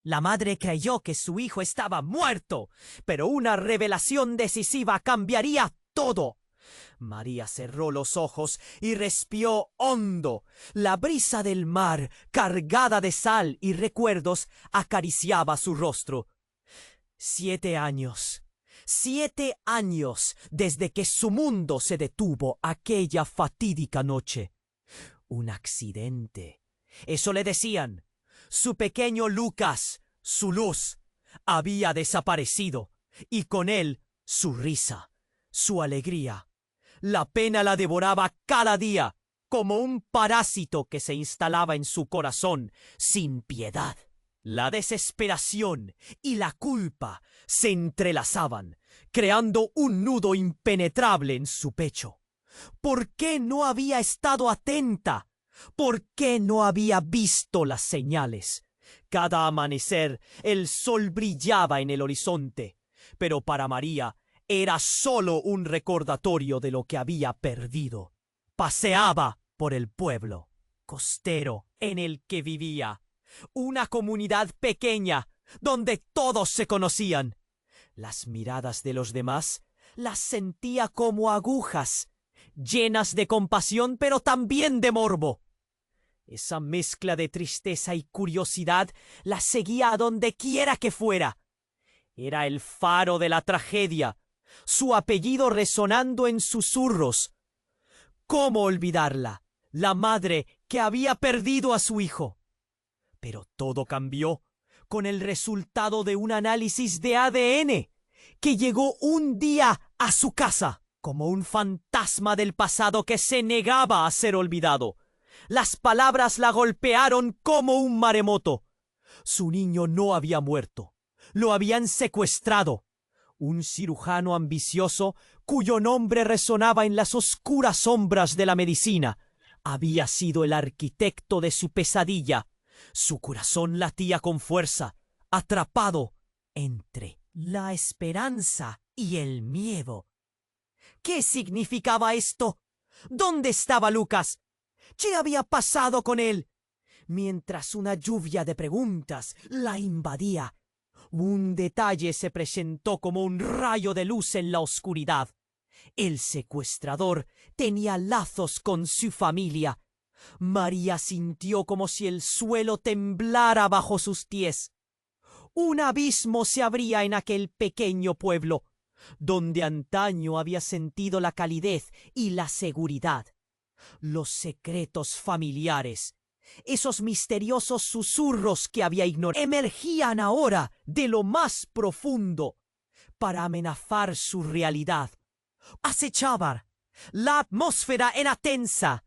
La madre creyó que su hijo estaba muerto, pero una revelación decisiva cambiaría todo. María cerró los ojos y respiró hondo. La brisa del mar, cargada de sal y recuerdos, acariciaba su rostro. 7 años. 7 años desde que su mundo se detuvo aquella fatídica noche. Un accidente. Eso le decían. Su pequeño Lucas, su luz, había desaparecido, y con él su risa, su alegría. La pena la devoraba cada día, como un parásito que se instalaba en su corazón sin piedad. La desesperación y la culpa se entrelazaban, creando un nudo impenetrable en su pecho. ¿Por qué no había estado atenta? ¿Por qué no había visto las señales? Cada amanecer el sol brillaba en el horizonte, pero para María era solo un recordatorio de lo que había perdido. Paseaba por el pueblo costero en el que vivía, una comunidad pequeña donde todos se conocían. Las miradas de los demás las sentía como agujas, llenas de compasión pero también de morbo. Esa mezcla de tristeza y curiosidad la seguía a donde quiera que fuera. Era el faro de la tragedia, su apellido resonando en susurros. ¿Cómo olvidarla, la madre que había perdido a su hijo? Pero todo cambió con el resultado de un análisis de ADN que llegó un día a su casa, como un fantasma del pasado que se negaba a ser olvidado. Las palabras la golpearon como un maremoto. Su niño no había muerto. Lo habían secuestrado. Un cirujano ambicioso, cuyo nombre resonaba en las oscuras sombras de la medicina, había sido el arquitecto de su pesadilla. Su corazón latía con fuerza, atrapado entre la esperanza y el miedo. ¿Qué significaba esto? ¿Dónde estaba Lucas? ¿Qué había pasado con él? Mientras una lluvia de preguntas la invadía, un detalle se presentó como un rayo de luz en la oscuridad. El secuestrador tenía lazos con su familia. María sintió como si el suelo temblara bajo sus pies. Un abismo se abría en aquel pequeño pueblo, donde antaño había sentido la calidez y la seguridad. Los secretos familiares, esos misteriosos susurros que había ignorado, emergían ahora de lo más profundo para amenazar su realidad. Acechaban. La atmósfera era tensa.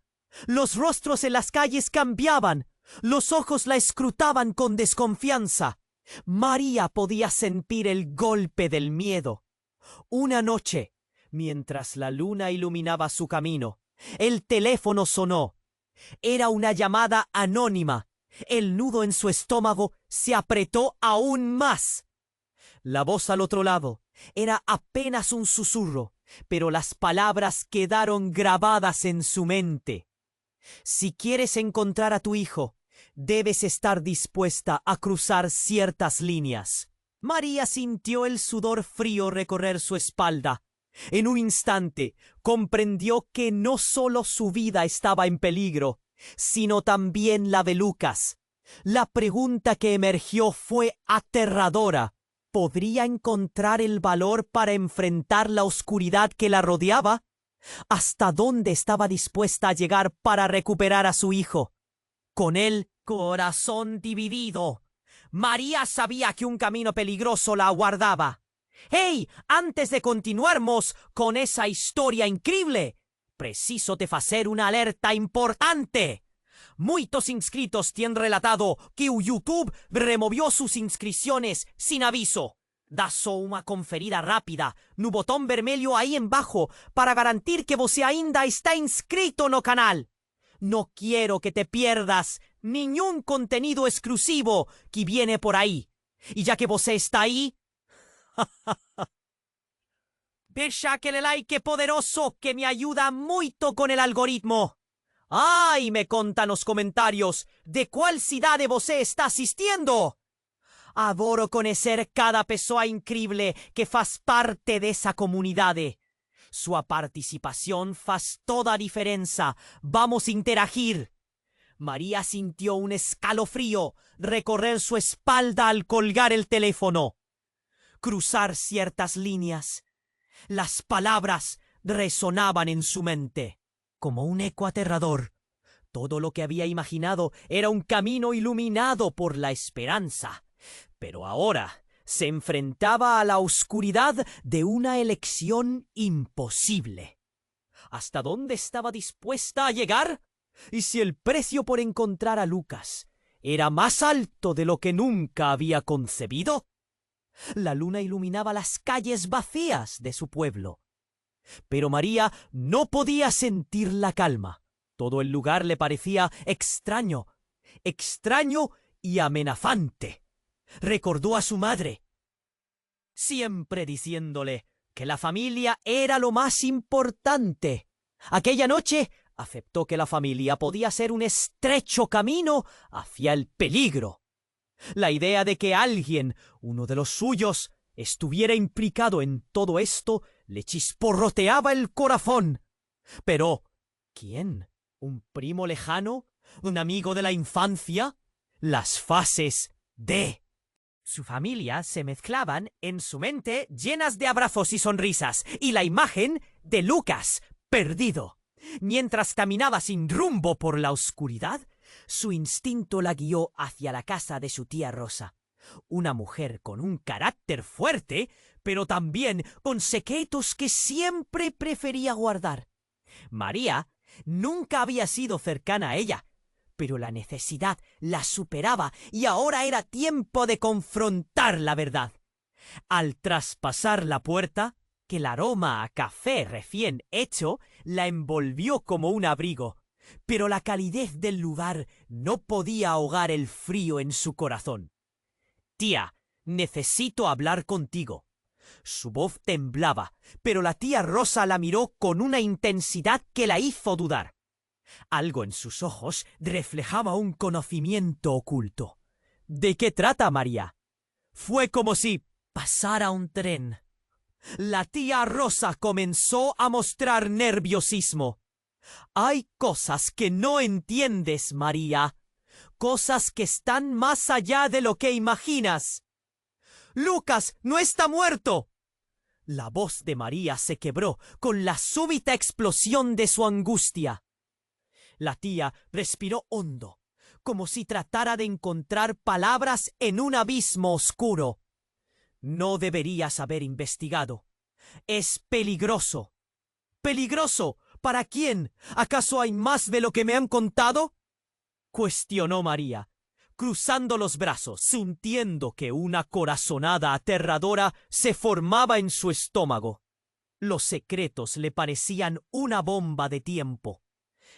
Los rostros en las calles cambiaban. Los ojos la escrutaban con desconfianza. María podía sentir el golpe del miedo. Una noche, mientras la luna iluminaba su camino, el teléfono sonó. Era una llamada anónima. El nudo en su estómago se apretó aún más. La voz al otro lado era apenas un susurro, pero las palabras quedaron grabadas en su mente. Si quieres encontrar a tu hijo, debes estar dispuesta a cruzar ciertas líneas. María sintió el sudor frío recorrer su espalda. En un instante comprendió que no solo su vida estaba en peligro, sino también la de Lucas. La pregunta que emergió fue aterradora. ¿Podría encontrar el valor para enfrentar la oscuridad que la rodeaba? ¿Hasta dónde estaba dispuesta a llegar para recuperar a su hijo? Con el corazón dividido, María sabía que un camino peligroso la aguardaba. ¡Hey! Antes de continuarmos con esa historia increíble, preciso te facer una alerta importante. Muitos inscritos te han relatado que YouTube removió sus inscripciones sin aviso. Dá só uma conferida rápida no botão vermelho aí embaixo para garantir que você ainda está inscrito no canal. No quiero que te pierdas ningún contenido exclusivo que viene por ahí. Y ya que você está ahí, deixa aquele like poderoso que me ayuda muito con el algoritmo. ¡Ay! Me conta nos comentarios de cuál cidade você está asistiendo. Adoro conocer cada pessoa increíble que faz parte de esa comunidad. Su participación faz toda diferencia. Vamos a interagir. María sintió un escalofrío recorrer su espalda al colgar el teléfono. Cruzar ciertas líneas. Las palabras resonaban en su mente como un eco aterrador. Todo lo que había imaginado era un camino iluminado por la esperanza. Pero ahora se enfrentaba a la oscuridad de una elección imposible. ¿Hasta dónde estaba dispuesta a llegar? ¿Y si el precio por encontrar a Lucas era más alto de lo que nunca había concebido? La luna iluminaba las calles vacías de su pueblo. Pero María no podía sentir la calma. Todo el lugar le parecía extraño y amenazante. Recordó a su madre, siempre diciéndole que la familia era lo más importante. Aquella noche aceptó que la familia podía ser un estrecho camino hacia el peligro. La idea de que alguien, uno de los suyos, estuviera implicado en todo esto le chisporroteaba el corazón. Pero, ¿quién? ¿Un primo lejano? ¿Un amigo de la infancia? Las fases de su familia se mezclaban en su mente llenas de abrazos y sonrisas, y la imagen de Lucas, perdido. Mientras caminaba sin rumbo por la oscuridad, su instinto la guió hacia la casa de su tía Rosa, una mujer con un carácter fuerte, pero también con secretos que siempre prefería guardar. María nunca había sido cercana a ella, pero la necesidad la superaba y ahora era tiempo de confrontar la verdad. Al traspasar la puerta, que el aroma a café recién hecho la envolvió como un abrigo, pero la calidez del lugar no podía ahogar el frío en su corazón. «Tía, necesito hablar contigo». Su voz temblaba, pero la tía Rosa la miró con una intensidad que la hizo dudar. Algo en sus ojos reflejaba un conocimiento oculto. ¿De qué trata, María? Fue como si pasara un tren. La tía Rosa comenzó a mostrar nerviosismo. Hay cosas que no entiendes, María. Cosas que están más allá de lo que imaginas. ¡Lucas no está muerto! La voz de María se quebró con la súbita explosión de su angustia. La tía respiró hondo, como si tratara de encontrar palabras en un abismo oscuro. No deberías haber investigado. Es peligroso. ¿Peligroso? ¿Para quién? ¿Acaso hay más de lo que me han contado? Cuestionó María, cruzando los brazos, sintiendo que una corazonada aterradora se formaba en su estómago. Los secretos le parecían una bomba de tiempo.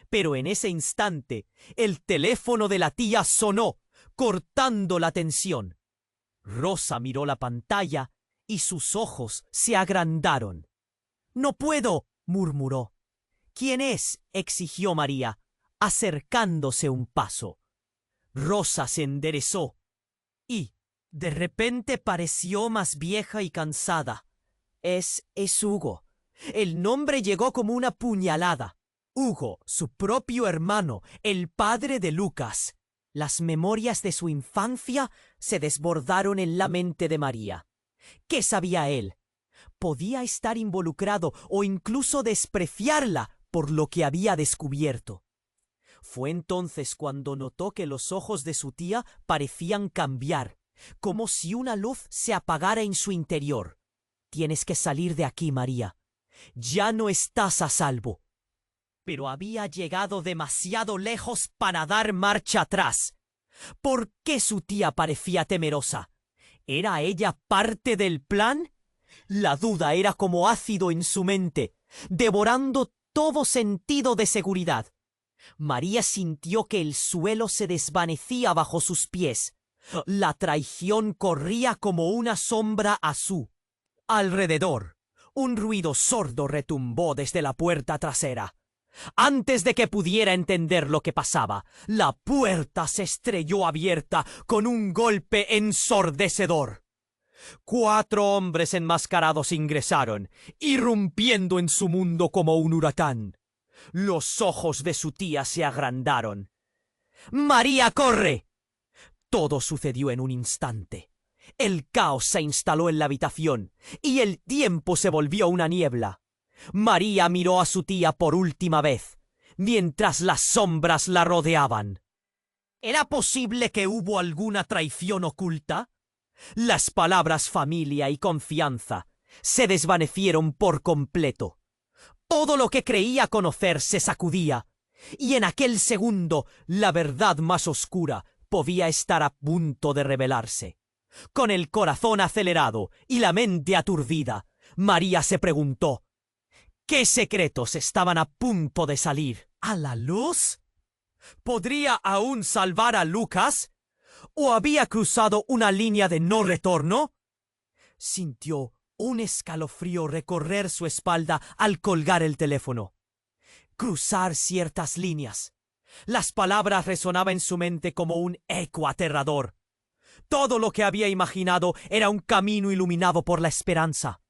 Pero en ese instante, el teléfono de la tía sonó, cortando la tensión. Rosa miró la pantalla y sus ojos se agrandaron. «No puedo», murmuró. «¿Quién es?», exigió María, acercándose un paso. Rosa se enderezó y, de repente, pareció más vieja y cansada. Es Hugo». El nombre llegó como una puñalada. Hugo, su propio hermano, el padre de Lucas. Las memorias de su infancia se desbordaron en la mente de María. ¿Qué sabía él? Podía estar involucrado o incluso despreciarla por lo que había descubierto. Fue entonces cuando notó que los ojos de su tía parecían cambiar, como si una luz se apagara en su interior. «Tienes que salir de aquí, María. Ya no estás a salvo». Pero había llegado demasiado lejos para dar marcha atrás. ¿Por qué su tía parecía temerosa? ¿Era ella parte del plan? La duda era como ácido en su mente, devorando todo sentido de seguridad. María sintió que el suelo se desvanecía bajo sus pies. La traición corría como una sombra a su alrededor. Un ruido sordo retumbó desde la puerta trasera. Antes de que pudiera entender lo que pasaba, la puerta se estrelló abierta con un golpe ensordecedor. 4 hombres enmascarados ingresaron, irrumpiendo en su mundo como un huracán. Los ojos de su tía se agrandaron. ¡María, corre! Todo sucedió en un instante. El caos se instaló en la habitación y el tiempo se volvió una niebla. María miró a su tía por última vez, mientras las sombras la rodeaban. ¿Era posible que hubo alguna traición oculta? Las palabras familia y confianza se desvanecieron por completo. Todo lo que creía conocer se sacudía, y en aquel segundo la verdad más oscura podía estar a punto de revelarse. Con el corazón acelerado y la mente aturdida, María se preguntó: ¿qué secretos estaban a punto de salir a la luz? ¿Podría aún salvar a Lucas? ¿O había cruzado una línea de no retorno? Sintió un escalofrío recorrer su espalda al colgar el teléfono. Cruzar ciertas líneas. Las palabras resonaban en su mente como un eco aterrador. Todo lo que había imaginado era un camino iluminado por la esperanza.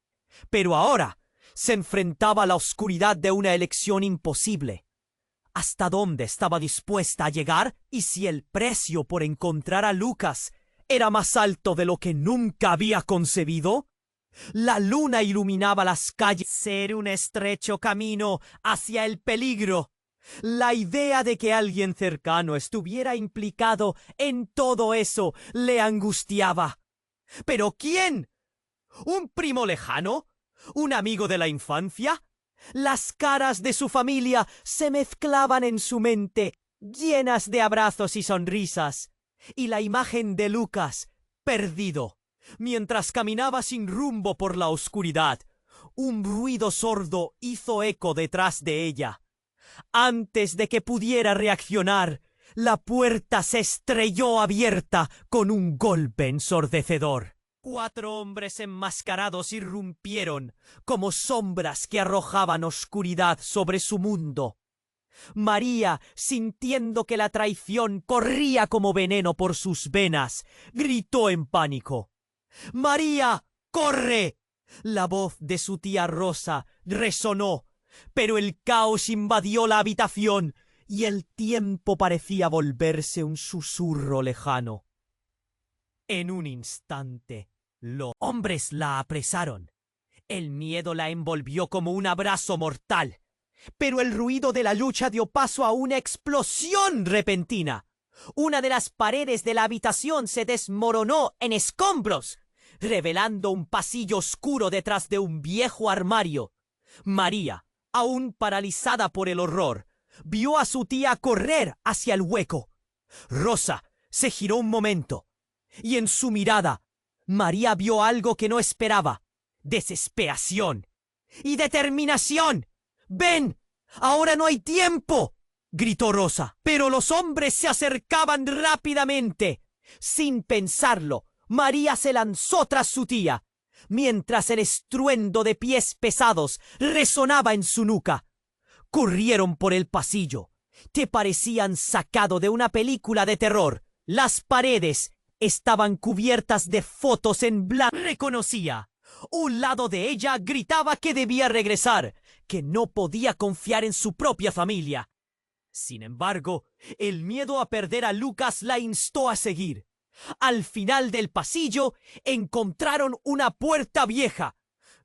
Pero ahora se enfrentaba a la oscuridad de una elección imposible. ¿Hasta dónde estaba dispuesta a llegar? ¿Y si el precio por encontrar a Lucas era más alto de lo que nunca había concebido? La luna iluminaba las calles. Ser un estrecho camino hacia el peligro. La idea de que alguien cercano estuviera implicado en todo eso le angustiaba. ¿Pero quién? ¿Un primo lejano? ¿Un amigo de la infancia? Las caras de su familia se mezclaban en su mente, llenas de abrazos y sonrisas, y la imagen de Lucas, perdido, mientras caminaba sin rumbo por la oscuridad. Un ruido sordo hizo eco detrás de ella. Antes de que pudiera reaccionar, la puerta se estrelló abierta con un golpe ensordecedor. 4 hombres enmascarados irrumpieron como sombras que arrojaban oscuridad sobre su mundo. María, sintiendo que la traición corría como veneno por sus venas, gritó en pánico: ¡María, corre! La voz de su tía Rosa resonó, pero el caos invadió la habitación y el tiempo parecía volverse un susurro lejano. En un instante, los hombres la apresaron. El miedo la envolvió como un abrazo mortal. Pero el ruido de la lucha dio paso a una explosión repentina. Una de las paredes de la habitación se desmoronó en escombros, revelando un pasillo oscuro detrás de un viejo armario. María, aún paralizada por el horror, vio a su tía correr hacia el hueco. Rosa se giró un momento, y en su mirada María vio algo que no esperaba: desesperación y determinación. ¡Ven! ¡Ahora no hay tiempo!, gritó Rosa. Pero los hombres se acercaban rápidamente. Sin pensarlo, María se lanzó tras su tía, mientras el estruendo de pies pesados resonaba en su nuca. Corrieron por el pasillo, que parecían sacado de una película de terror. Las paredes estaban cubiertas de fotos en blanco. Reconocía. Un lado de ella gritaba que debía regresar, que no podía confiar en su propia familia. Sin embargo, el miedo a perder a Lucas la instó a seguir. Al final del pasillo encontraron una puerta vieja.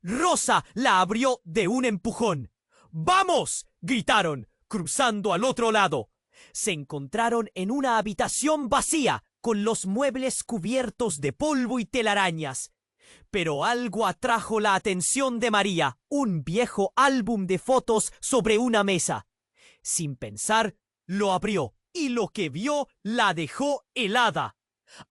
Rosa la abrió de un empujón. ¡Vamos!, gritaron, cruzando al otro lado. Se encontraron en una habitación vacía, con los muebles cubiertos de polvo y telarañas. Pero algo atrajo la atención de María: un viejo álbum de fotos sobre una mesa. Sin pensar, lo abrió, y lo que vio la dejó helada.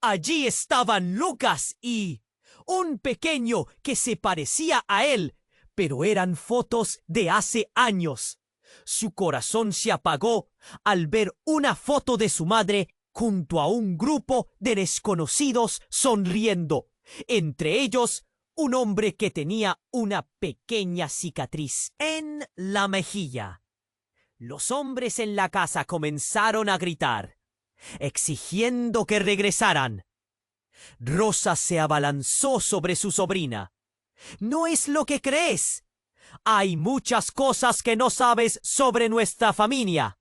Allí estaban Lucas y un pequeño que se parecía a él, pero eran fotos de hace años. Su corazón se apagó al ver una foto de su madre junto a un grupo de desconocidos sonriendo. Entre ellos, un hombre que tenía una pequeña cicatriz en la mejilla. Los hombres en la casa comenzaron a gritar, exigiendo que regresaran. Rosa se abalanzó sobre su sobrina. «No es lo que crees. Hay muchas cosas que no sabes sobre nuestra familia».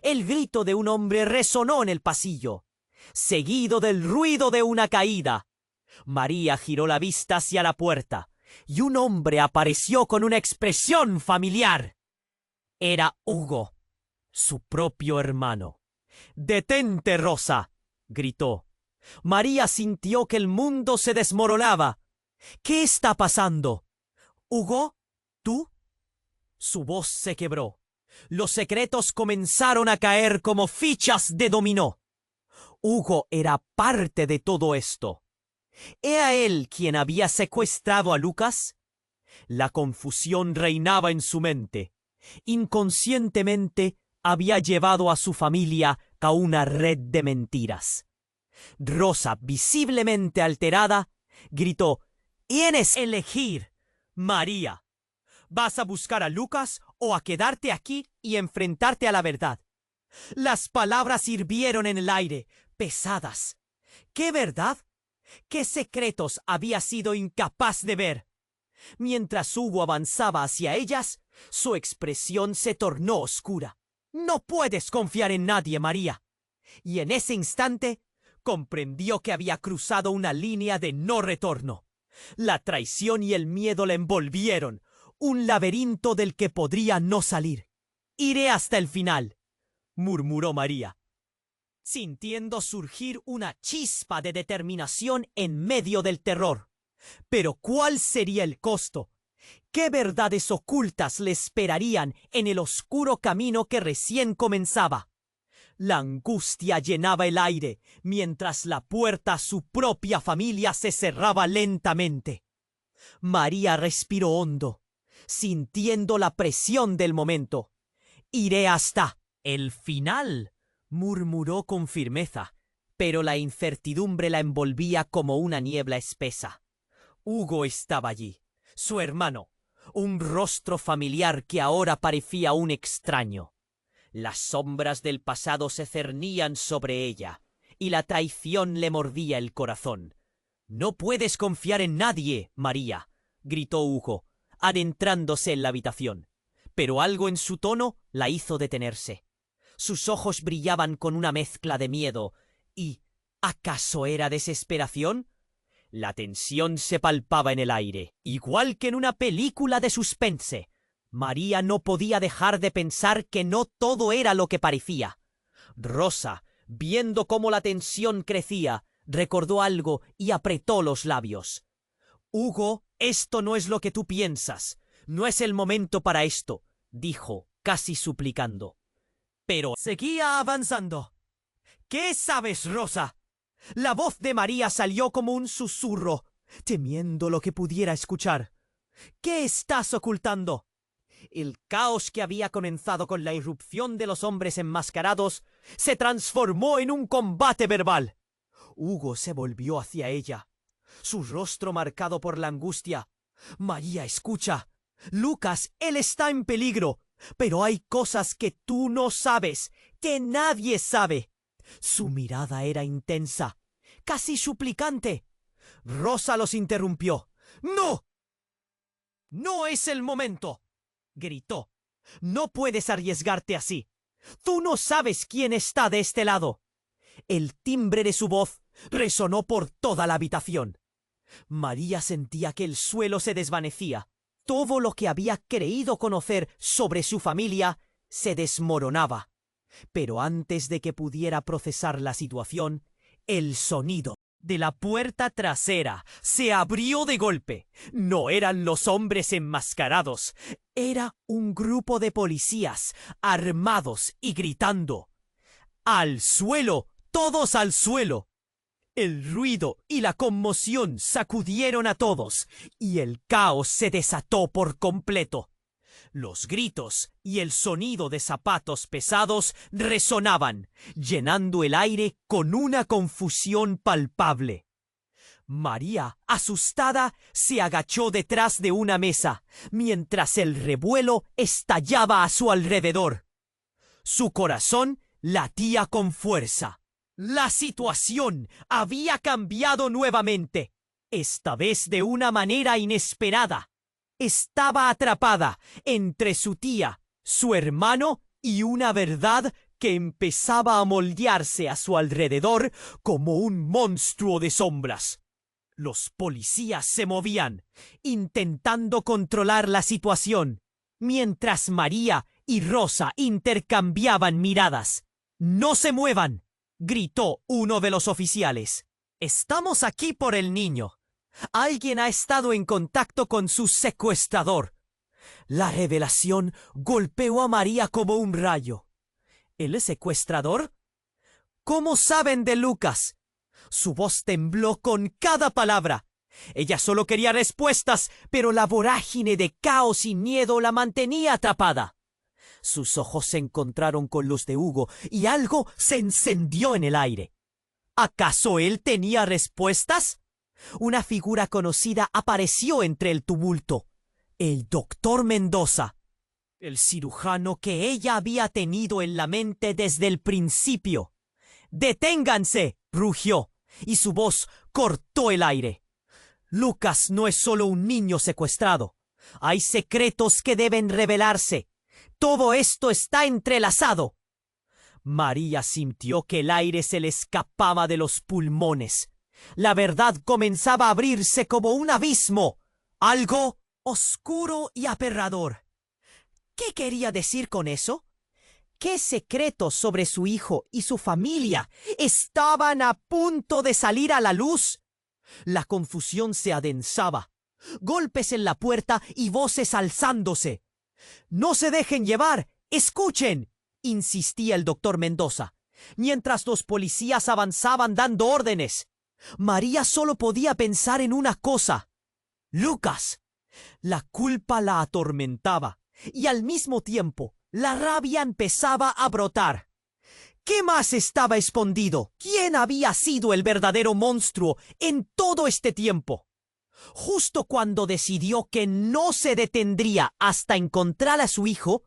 El grito de un hombre resonó en el pasillo, seguido del ruido de una caída. María giró la vista hacia la puerta, y un hombre apareció con una expresión familiar. Era Hugo, su propio hermano. «¡Detente, Rosa!», gritó. María sintió que el mundo se desmoronaba. «¿Qué está pasando? ¿Hugo? ¿Tú?». Su voz se quebró. Los secretos comenzaron a caer como fichas de dominó. Hugo era parte de todo esto. ¿Era él quien había secuestrado a Lucas? La confusión reinaba en su mente. Inconscientemente había llevado a su familia a una red de mentiras. Rosa, visiblemente alterada, gritó: «¡Tienes que elegir, María! ¿Vas a buscar a Lucas o a quedarte aquí y enfrentarte a la verdad?». Las palabras hirvieron en el aire, pesadas. ¿Qué verdad? ¿Qué secretos había sido incapaz de ver? Mientras Hugo avanzaba hacia ellas, su expresión se tornó oscura. «No puedes confiar en nadie, María». Y en ese instante comprendió que había cruzado una línea de no retorno. La traición y el miedo la envolvieron, un laberinto del que podría no salir. «Iré hasta el final», murmuró María, sintiendo surgir una chispa de determinación en medio del terror. Pero ¿cuál sería el costo? ¿Qué verdades ocultas le esperarían en el oscuro camino que recién comenzaba? La angustia llenaba el aire, mientras la puerta a su propia familia se cerraba lentamente. María respiró hondo, sintiendo la presión del momento. «Iré hasta el final», murmuró con firmeza, pero la incertidumbre la envolvía como una niebla espesa. Hugo estaba allí, su hermano, un rostro familiar que ahora parecía un extraño. Las sombras del pasado se cernían sobre ella, y la traición le mordía el corazón. «No puedes confiar en nadie, María», gritó Hugo, adentrándose en la habitación. Pero algo en su tono la hizo detenerse. Sus ojos brillaban con una mezcla de miedo y ¿acaso era desesperación? La tensión se palpaba en el aire, igual que en una película de suspense. María no podía dejar de pensar que no todo era lo que parecía. Rosa, viendo cómo la tensión crecía, recordó algo y apretó los labios. «Hugo, esto no es lo que tú piensas. No es el momento para esto», dijo, casi suplicando. Pero seguía avanzando. «¿Qué sabes, Rosa?». La voz de María salió como un susurro, temiendo lo que pudiera escuchar. «¿Qué estás ocultando?». El caos que había comenzado con la irrupción de los hombres enmascarados se transformó en un combate verbal. Hugo se volvió hacia ella, su rostro marcado por la angustia. «María, escucha. Lucas, él está en peligro, pero hay cosas que tú no sabes, que nadie sabe». Su mirada era intensa, casi suplicante. Rosa los interrumpió. «¡No! No es el momento», gritó. «No puedes arriesgarte así. Tú no sabes quién está de este lado». El timbre de su voz resonó por toda la habitación. María sentía que el suelo se desvanecía. Todo lo que había creído conocer sobre su familia se desmoronaba. Pero antes de que pudiera procesar la situación, el sonido de la puerta trasera se abrió de golpe. No eran los hombres enmascarados, era un grupo de policías, armados y gritando. «¡Al suelo! ¡Todos al suelo!». El ruido y la conmoción sacudieron a todos, y el caos se desató por completo. Los gritos y el sonido de zapatos pesados resonaban, llenando el aire con una confusión palpable. María, asustada, se agachó detrás de una mesa, mientras el revuelo estallaba a su alrededor. Su corazón latía con fuerza. La situación había cambiado nuevamente, esta vez de una manera inesperada. Estaba atrapada entre su tía, su hermano y una verdad que empezaba a moldearse a su alrededor como un monstruo de sombras. Los policías se movían, intentando controlar la situación, mientras María y Rosa intercambiaban miradas. «¡No se muevan!», gritó uno de los oficiales. «Estamos aquí por el niño. Alguien ha estado en contacto con su secuestrador». La revelación golpeó a María como un rayo. ¿El secuestrador? ¿Cómo saben de Lucas? Su voz tembló con cada palabra. Ella solo quería respuestas, pero la vorágine de caos y miedo la mantenía atrapada. Sus ojos se encontraron con los de Hugo y algo se encendió en el aire. ¿Acaso él tenía respuestas? Una figura conocida apareció entre el tumulto. El doctor Mendoza, el cirujano que ella había tenido en la mente desde el principio. «¡Deténganse!», rugió, y su voz cortó el aire. Lucas no es solo un niño secuestrado. Hay secretos que deben revelarse. Todo esto está entrelazado. María sintió que el aire se le escapaba de los pulmones. La verdad comenzaba a abrirse como un abismo. Algo oscuro y aterrador. ¿Qué quería decir con eso? ¿Qué secretos sobre su hijo y su familia estaban a punto de salir a la luz? La confusión se adensaba. Golpes en la puerta y voces alzándose. «¡No se dejen llevar! ¡Escuchen!», insistía el doctor Mendoza, mientras los policías avanzaban dando órdenes. María solo podía pensar en una cosa: Lucas. La culpa la atormentaba y al mismo tiempo la rabia empezaba a brotar. ¿Qué más estaba escondido? ¿Quién había sido el verdadero monstruo en todo este tiempo? Justo cuando decidió que no se detendría hasta encontrar a su hijo,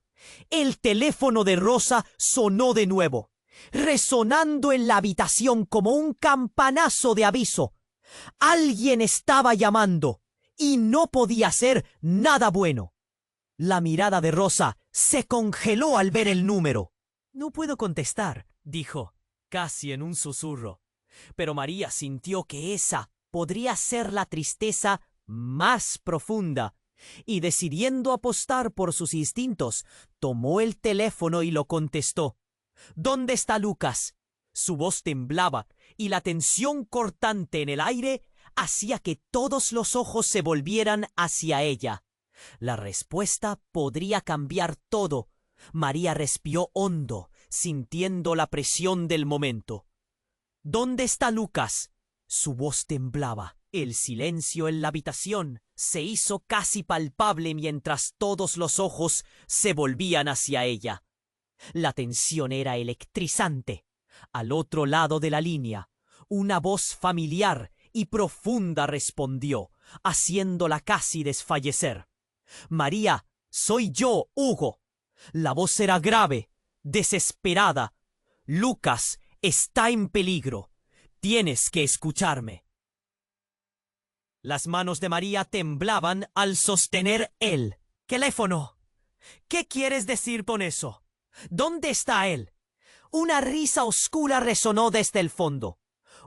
el teléfono de Rosa sonó de nuevo, resonando en la habitación como un campanazo de aviso. Alguien estaba llamando y no podía ser nada bueno. La mirada de Rosa se congeló al ver el número. «No puedo contestar», dijo, casi en un susurro. Pero María sintió que esa podría ser la tristeza más profunda, y decidiendo apostar por sus instintos, tomó el teléfono y lo contestó. «¿Dónde está Lucas?». Su voz temblaba y la tensión cortante en el aire hacía que todos los ojos se volvieran hacia ella. La respuesta podría cambiar todo. María respiró hondo, sintiendo la presión del momento. «¿Dónde está Lucas?». Su voz temblaba. El silencio en la habitación se hizo casi palpable mientras todos los ojos se volvían hacia ella. La tensión era electrizante. Al otro lado de la línea, una voz familiar y profunda respondió, haciéndola casi desfallecer. «María, soy yo, Hugo». La voz era grave, desesperada. «Lucas está en peligro. Tienes que escucharme». Las manos de María temblaban al sostener el teléfono. «¿Qué quieres decir con eso? ¿Dónde está él?». Una risa oscura resonó desde el fondo.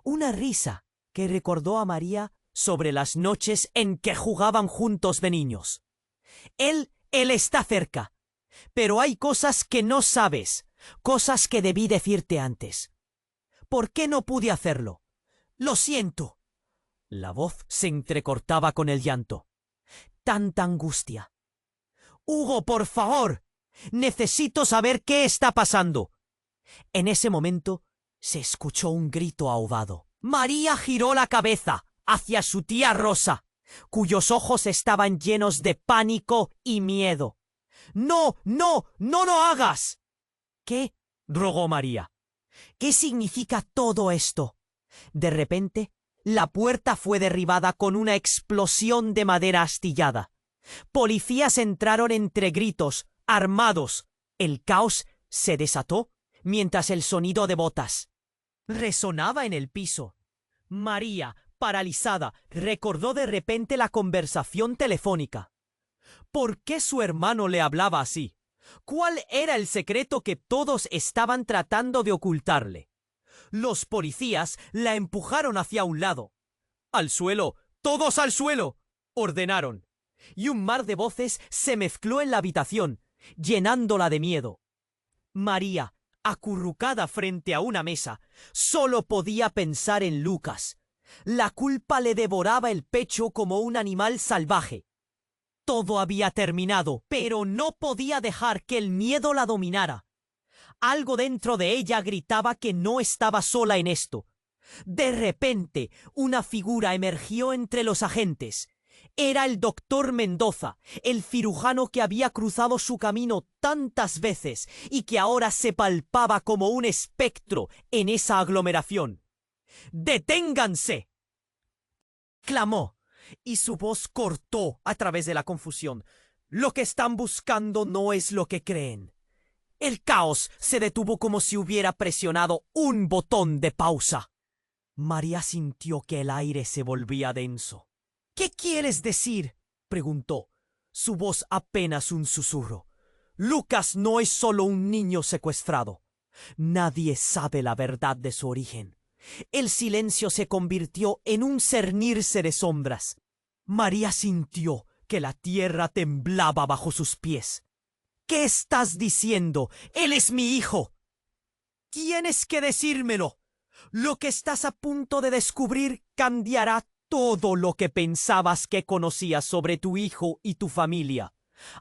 Una risa que recordó a María sobre las noches en que jugaban juntos de niños. Él está cerca. Pero hay cosas que no sabes, cosas que debí decirte antes. ¿Por qué no pude hacerlo? Lo siento». La voz se entrecortaba con el llanto. Tanta angustia. «Hugo, por favor. Necesito saber qué está pasando». En ese momento se escuchó un grito ahogado. María giró la cabeza hacia su tía Rosa, cuyos ojos estaban llenos de pánico y miedo. «¡No, no, no lo hagas!». «¿Qué?», rogó María. «¿Qué significa todo esto?». De repente, la puerta fue derribada con una explosión de madera astillada. Policías entraron entre gritos, armados. El caos se desató mientras el sonido de botas resonaba en el piso. María, paralizada, recordó de repente la conversación telefónica. ¿Por qué su hermano le hablaba así? ¿Cuál era el secreto que todos estaban tratando de ocultarle? Los policías la empujaron hacia un lado. ¡Al suelo! ¡Todos al suelo!, ordenaron. Y un mar de voces se mezcló en la habitación, llenándola de miedo. María, acurrucada frente a una mesa, solo podía pensar en Lucas. La culpa le devoraba el pecho como un animal salvaje. Todo había terminado, pero no podía dejar que el miedo la dominara. Algo dentro de ella gritaba que no estaba sola en esto. De repente, una figura emergió entre los agentes. Era el doctor Mendoza, el cirujano que había cruzado su camino tantas veces y que ahora se palpaba como un espectro en esa aglomeración. ¡Deténganse!, clamó, y su voz cortó a través de la confusión. Lo que están buscando no es lo que creen. El caos se detuvo como si hubiera presionado un botón de pausa. María sintió que el aire se volvía denso. ¿Qué quieres decir?, preguntó, su voz apenas un susurro. Lucas no es solo un niño secuestrado. Nadie sabe la verdad de su origen. El silencio se convirtió en un cernirse de sombras. María sintió que la tierra temblaba bajo sus pies. ¿Qué estás diciendo? Él es mi hijo. Tienes que decírmelo. Lo que estás a punto de descubrir cambiará todo lo que pensabas que conocías sobre tu hijo y tu familia.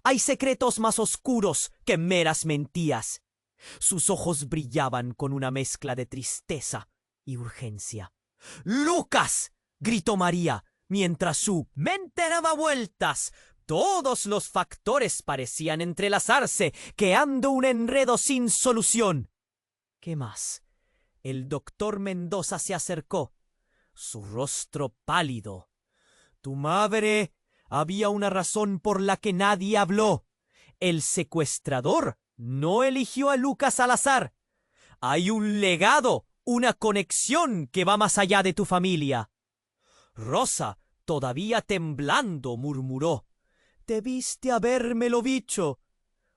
Hay secretos más oscuros que meras mentiras. Sus ojos brillaban con una mezcla de tristeza y urgencia. ¡Lucas!, gritó María, mientras su mente daba vueltas. Todos los factores parecían entrelazarse, creando un enredo sin solución. ¿Qué más? El doctor Mendoza se acercó, su rostro pálido. Tu madre... Había una razón por la que nadie habló. El secuestrador no eligió a Lucas al azar. Hay un legado, una conexión que va más allá de tu familia. Rosa, todavía temblando, murmuró. Debiste habérmelo dicho.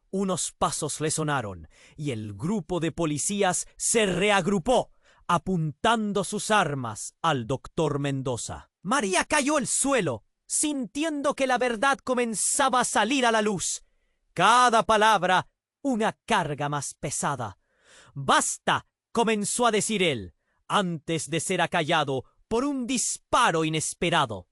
Unos pasos resonaron y el grupo de policías se reagrupó, apuntando sus armas al doctor Mendoza. María cayó al suelo, sintiendo que la verdad comenzaba a salir a la luz. Cada palabra una carga más pesada. ¡Basta!, comenzó a decir él, antes de ser acallado por un disparo inesperado.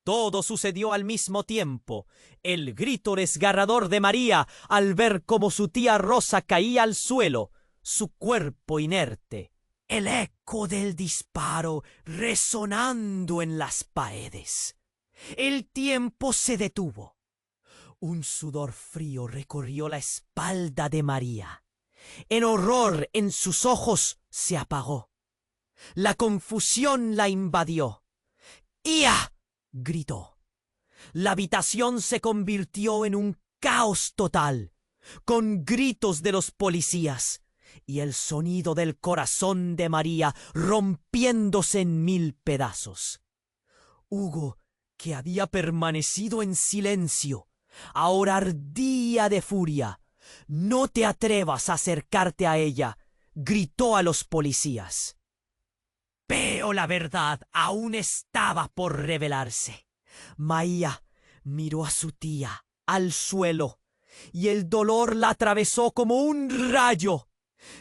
Todo sucedió al mismo tiempo. El grito desgarrador de María al ver cómo su tía Rosa caía al suelo, su cuerpo inerte. El eco del disparo resonando en las paredes. El tiempo se detuvo. Un sudor frío recorrió la espalda de María. El horror en sus ojos se apagó. La confusión la invadió. ¡Ia!, gritó. La habitación se convirtió en un caos total, con gritos de los policías y el sonido del corazón de María rompiéndose en 1000 pedazos. Hugo, que había permanecido en silencio, ahora ardía de furia. «No te atrevas a acercarte a ella», gritó a los policías. Pero la verdad aún estaba por revelarse. María miró a su tía al suelo y el dolor la atravesó como un rayo.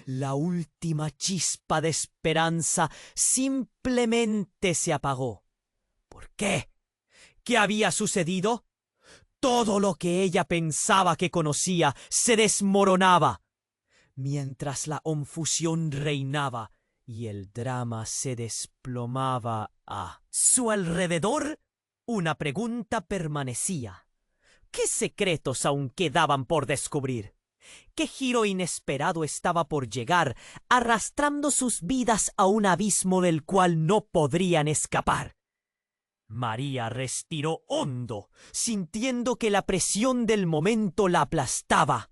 La última chispa de esperanza simplemente se apagó. ¿Por qué? ¿Qué había sucedido? Todo lo que ella pensaba que conocía se desmoronaba. Mientras la confusión reinaba y el drama se desplomaba a su alrededor, una pregunta permanecía. ¿Qué secretos aún quedaban por descubrir? ¿Qué giro inesperado estaba por llegar, arrastrando sus vidas a un abismo del cual no podrían escapar? María respiró hondo, sintiendo que la presión del momento la aplastaba.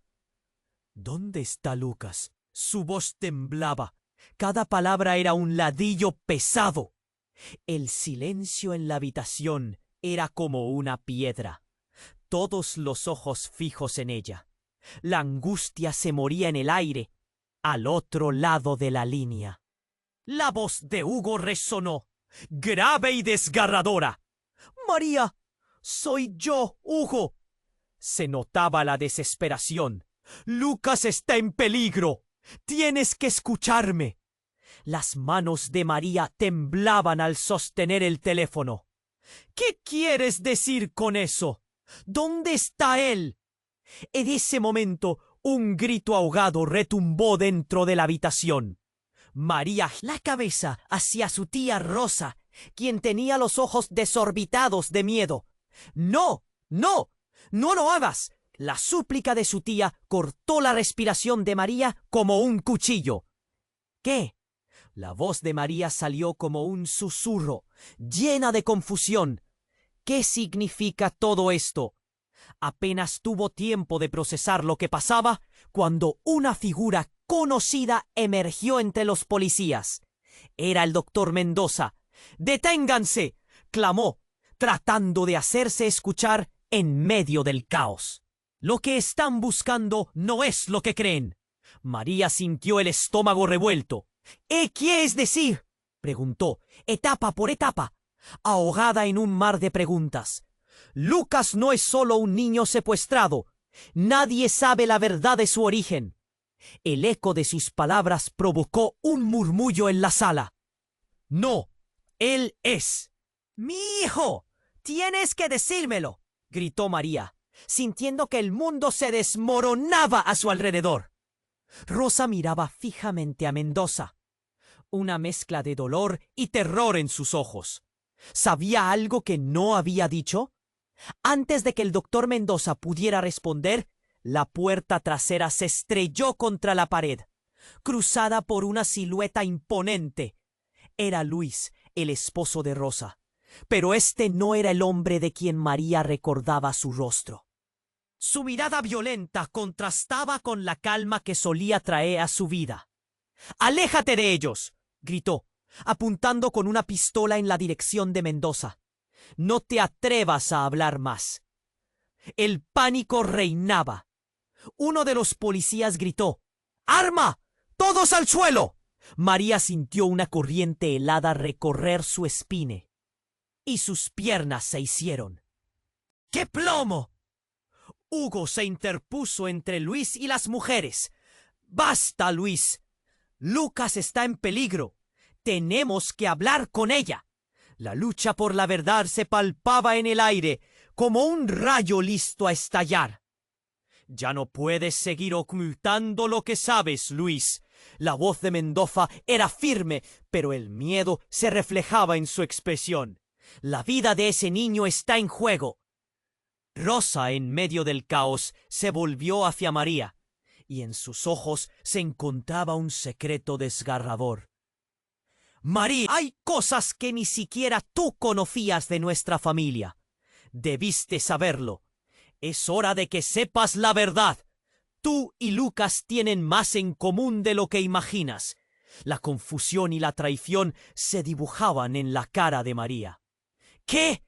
¿Dónde está Lucas? Su voz temblaba. Cada palabra era un ladrillo pesado. El silencio en la habitación era como una piedra. Todos los ojos fijos en ella. La angustia se moría en el aire, al otro lado de la línea. La voz de Hugo resonó, grave y desgarradora. «María, soy yo, Hugo». Se notaba la desesperación. «Lucas está en peligro. Tienes que escucharme». Las manos de María temblaban al sostener el teléfono. «¿Qué quieres decir con eso? ¿Dónde está él?» En ese momento, un grito ahogado retumbó dentro de la habitación. María la cabeza hacia su tía Rosa, quien tenía los ojos desorbitados de miedo. «¡No! ¡No! ¡No lo hagas!». La súplica de su tía cortó la respiración de María como un cuchillo. «¿Qué?». La voz de María salió como un susurro, llena de confusión. ¿Qué significa todo esto? Apenas tuvo tiempo de procesar lo que pasaba cuando una figura conocida emergió entre los policías. Era el doctor Mendoza. «¡Deténganse!», clamó, tratando de hacerse escuchar en medio del caos. «Lo que están buscando no es lo que creen». María sintió el estómago revuelto. «¿Qué es decir?», preguntó, etapa por etapa, ahogada en un mar de preguntas. «Lucas no es solo un niño secuestrado. Nadie sabe la verdad de su origen». El eco de sus palabras provocó un murmullo en la sala. «No, él es». «Mi hijo, tienes que decírmelo», gritó María, sintiendo que el mundo se desmoronaba a su alrededor. Rosa miraba fijamente a Mendoza, una mezcla de dolor y terror en sus ojos. ¿Sabía algo que no había dicho? Antes de que el doctor Mendoza pudiera responder, la puerta trasera se estrelló contra la pared, cruzada por una silueta imponente. Era Luis, el esposo de Rosa, pero este no era el hombre de quien María recordaba su rostro. Su mirada violenta contrastaba con la calma que solía traer a su vida. «¡Aléjate de ellos!», gritó, apuntando con una pistola en la dirección de Mendoza. «No te atrevas a hablar más». El pánico reinaba. Uno de los policías gritó: «¡Arma! ¡Todos al suelo!». María sintió una corriente helada recorrer su espine, y sus piernas se hicieron. ¡Qué plomo! Hugo se interpuso entre Luis y las mujeres. «Basta, Luis. Lucas está en peligro. Tenemos que hablar con ella». La lucha por la verdad se palpaba en el aire, como un rayo listo a estallar. «Ya no puedes seguir ocultando lo que sabes, Luis». La voz de Mendoza era firme, pero el miedo se reflejaba en su expresión. «La vida de ese niño está en juego». Rosa, en medio del caos, se volvió hacia María, y en sus ojos se encontraba un secreto desgarrador. «María, hay cosas que ni siquiera tú conocías de nuestra familia. Debiste saberlo. Es hora de que sepas la verdad. Tú y Lucas tienen más en común de lo que imaginas». La confusión y la traición se dibujaban en la cara de María. «¿Qué?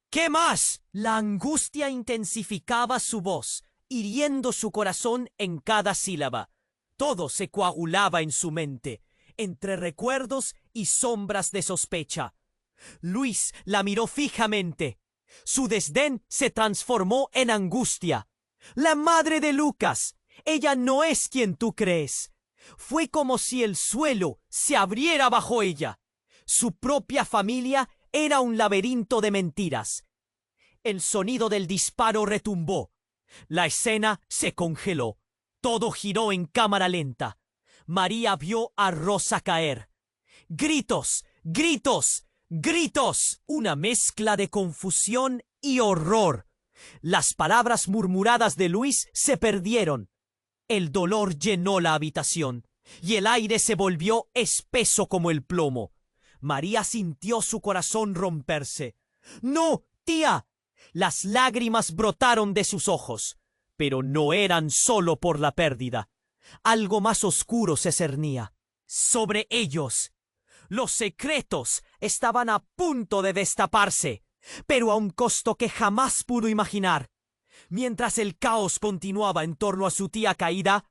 ¿Qué más?». La angustia intensificaba su voz, hiriendo su corazón en cada sílaba. Todo se coagulaba en su mente, entre recuerdos y sombras de sospecha. Luis la miró fijamente. Su desdén se transformó en angustia. «La madre de Lucas. Ella no es quien tú crees». Fue como si el suelo se abriera bajo ella. Su propia familia era un laberinto de mentiras. El sonido del disparo retumbó. La escena se congeló. Todo giró en cámara lenta. María vio a Rosa caer. Gritos, gritos, gritos. Una mezcla de confusión y horror. Las palabras murmuradas de Luis se perdieron. El dolor llenó la habitación y el aire se volvió espeso como el plomo. María sintió su corazón romperse. «¡No, tía!». Las lágrimas brotaron de sus ojos, pero no eran solo por la pérdida. Algo más oscuro se cernía sobre ellos. Los secretos estaban a punto de destaparse, pero a un costo que jamás pudo imaginar. Mientras el caos continuaba en torno a su tía caída,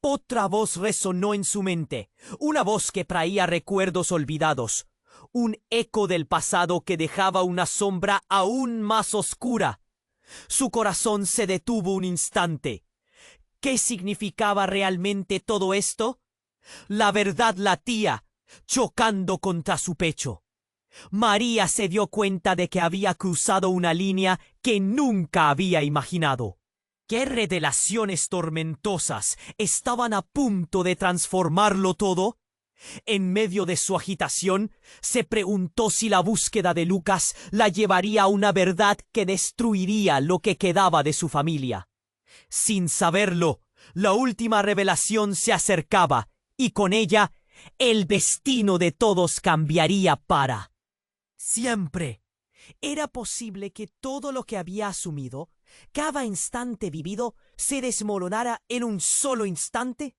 otra voz resonó en su mente, una voz que traía recuerdos olvidados, un eco del pasado que dejaba una sombra aún más oscura. Su corazón se detuvo un instante. ¿Qué significaba realmente todo esto? La verdad latía, chocando contra su pecho. María se dio cuenta de que había cruzado una línea que nunca había imaginado. ¿Qué revelaciones tormentosas estaban a punto de transformarlo todo? En medio de su agitación, se preguntó si la búsqueda de Lucas la llevaría a una verdad que destruiría lo que quedaba de su familia. Sin saberlo, la última revelación se acercaba, y con ella, el destino de todos cambiaría para siempre. ¿Era posible que todo lo que había asumido, cada instante vivido, se desmoronara en un solo instante?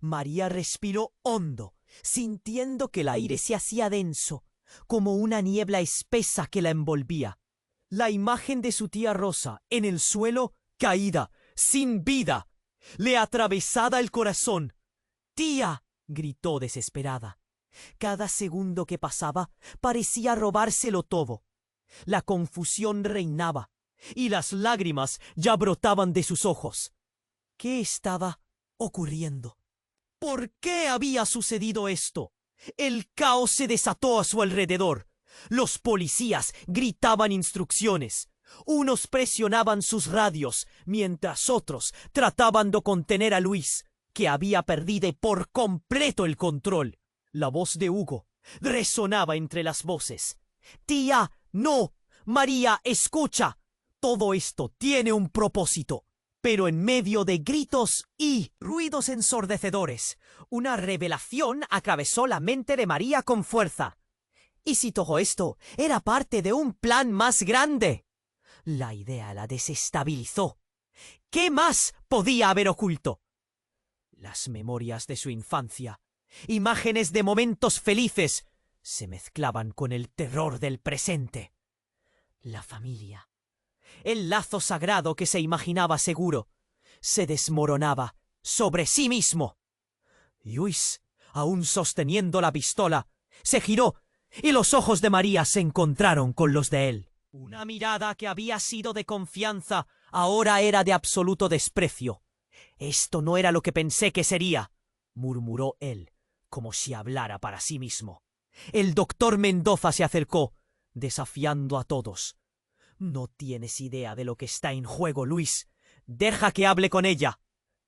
María respiró hondo, sintiendo que el aire se hacía denso, como una niebla espesa que la envolvía. La imagen de su tía Rosa, en el suelo, caída, sin vida, le atravesaba el corazón. «¡Tía!», gritó desesperada. Cada segundo que pasaba parecía robárselo todo. La confusión reinaba, y las lágrimas ya brotaban de sus ojos. ¿Qué estaba ocurriendo? ¿Por qué había sucedido esto? El caos se desató a su alrededor. Los policías gritaban instrucciones. Unos presionaban sus radios, mientras otros trataban de contener a Luis, que había perdido por completo el control. La voz de Hugo resonaba entre las voces. «Tía, no. María, escucha. Todo esto tiene un propósito». Pero en medio de gritos y ruidos ensordecedores, una revelación atravesó la mente de María con fuerza. ¿Y si todo esto era parte de un plan más grande? La idea la desestabilizó. ¿Qué más podía haber oculto? Las memorias de su infancia, imágenes de momentos felices, se mezclaban con el terror del presente. La familia, el lazo sagrado que se imaginaba seguro, se desmoronaba sobre sí mismo. Luis, aún sosteniendo la pistola, se giró y los ojos de María se encontraron con los de él. Una mirada que había sido de confianza ahora era de absoluto desprecio. «Esto no era lo que pensé que sería», murmuró él, como si hablara para sí mismo. El doctor Mendoza se acercó, desafiando a todos. «No tienes idea de lo que está en juego, Luis. Deja que hable con ella».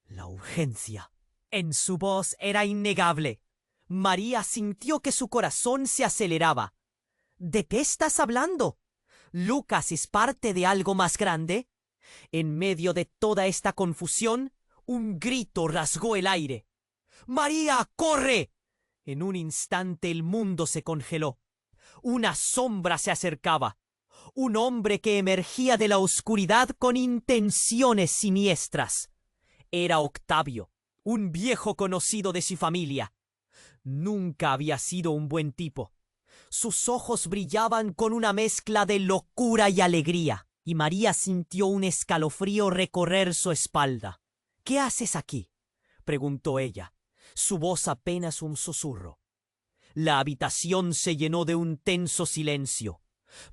La urgencia en su voz era innegable. María sintió que su corazón se aceleraba. «¿De qué estás hablando? ¿Lucas es parte de algo más grande?» En medio de toda esta confusión, un grito rasgó el aire. «¡María, corre!». En un instante el mundo se congeló. Una sombra se acercaba. Un hombre que emergía de la oscuridad con intenciones siniestras. Era Octavio, un viejo conocido de su familia. Nunca había sido un buen tipo. Sus ojos brillaban con una mezcla de locura y alegría, y María sintió un escalofrío recorrer su espalda. «¿Qué haces aquí?», preguntó ella, su voz apenas un susurro. La habitación se llenó de un tenso silencio.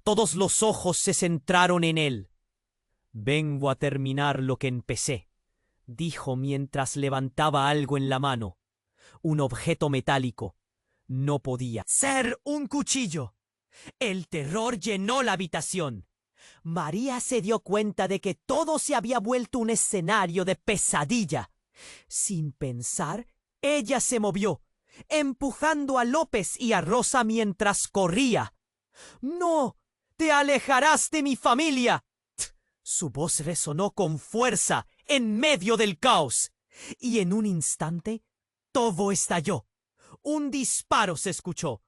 Todos los ojos se centraron en él. «Vengo a terminar lo que empecé», dijo mientras levantaba algo en la mano. Un objeto metálico. No podía ser un cuchillo. El terror llenó la habitación. María se dio cuenta de que todo se había vuelto un escenario de pesadilla. Sin pensar, ella se movió, empujando a López y a Rosa mientras corría. «¡No! ¡Te alejarás de mi familia!». Su voz resonó con fuerza en medio del caos, y en un instante todo estalló. Un disparo se escuchó,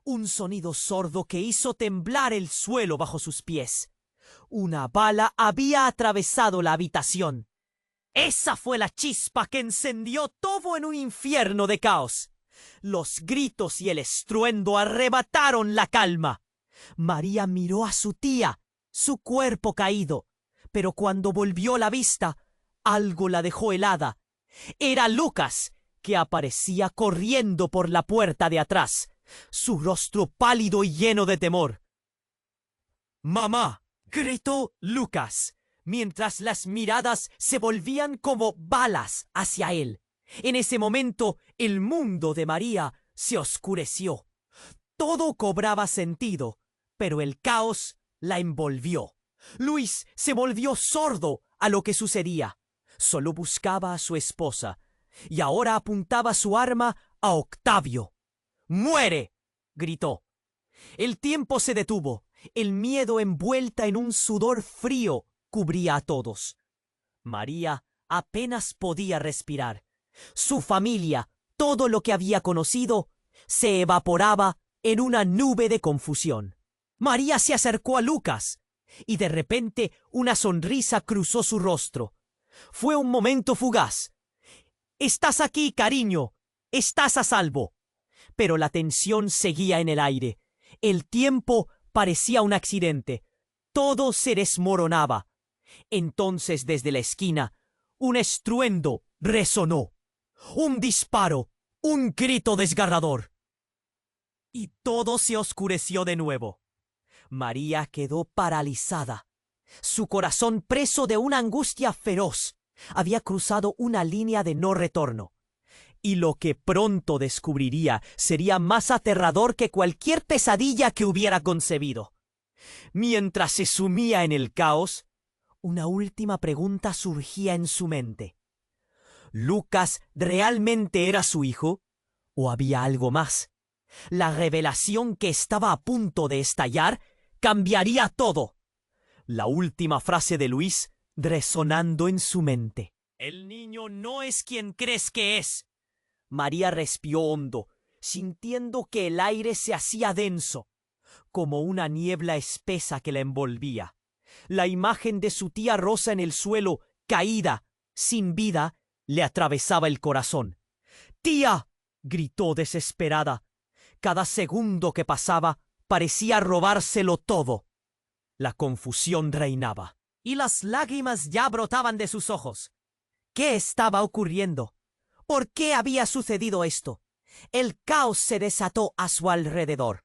un sonido sordo que hizo temblar el suelo bajo sus pies. Una bala había atravesado la habitación. Esa fue la chispa que encendió todo en un infierno de caos. Los gritos y el estruendo arrebataron la calma. María miró a su tía, su cuerpo caído, pero cuando volvió la vista, algo la dejó helada. Era Lucas, que aparecía corriendo por la puerta de atrás, su rostro pálido y lleno de temor. «¡Mamá!», gritó Lucas, mientras las miradas se volvían como balas hacia él. En ese momento, el mundo de María se oscureció. Todo cobraba sentido, pero el caos la envolvió. Luis se volvió sordo a lo que sucedía. Solo buscaba a su esposa, y ahora apuntaba su arma a Octavio. «¡Muere!», gritó. El tiempo se detuvo. El miedo envuelta en un sudor frío cubría a todos. María apenas podía respirar. Su familia, todo lo que había conocido, se evaporaba en una nube de confusión. María se acercó a Lucas, y de repente una sonrisa cruzó su rostro. Fue un momento fugaz. «Estás aquí, cariño. Estás a salvo». Pero la tensión seguía en el aire. El tiempo parecía un accidente. Todo se desmoronaba. Entonces, desde la esquina, un estruendo resonó. Un disparo, un grito desgarrador. Y todo se oscureció de nuevo. María quedó paralizada. Su corazón, preso de una angustia feroz, había cruzado una línea de no retorno. Y lo que pronto descubriría sería más aterrador que cualquier pesadilla que hubiera concebido. Mientras se sumía en el caos, una última pregunta surgía en su mente. ¿Lucas realmente era su hijo? ¿O había algo más? La revelación que estaba a punto de estallar cambiaría todo. La última frase de Luis resonando en su mente. «El niño no es quien crees que es». María respiró hondo, sintiendo que el aire se hacía denso, como una niebla espesa que la envolvía. La imagen de su tía Rosa en el suelo, caída, sin vida, le atravesaba el corazón. «¡Tía!», gritó desesperada. Cada segundo que pasaba parecía robárselo todo. La confusión reinaba, y las lágrimas ya brotaban de sus ojos. ¿Qué estaba ocurriendo? ¿Por qué había sucedido esto? El caos se desató a su alrededor.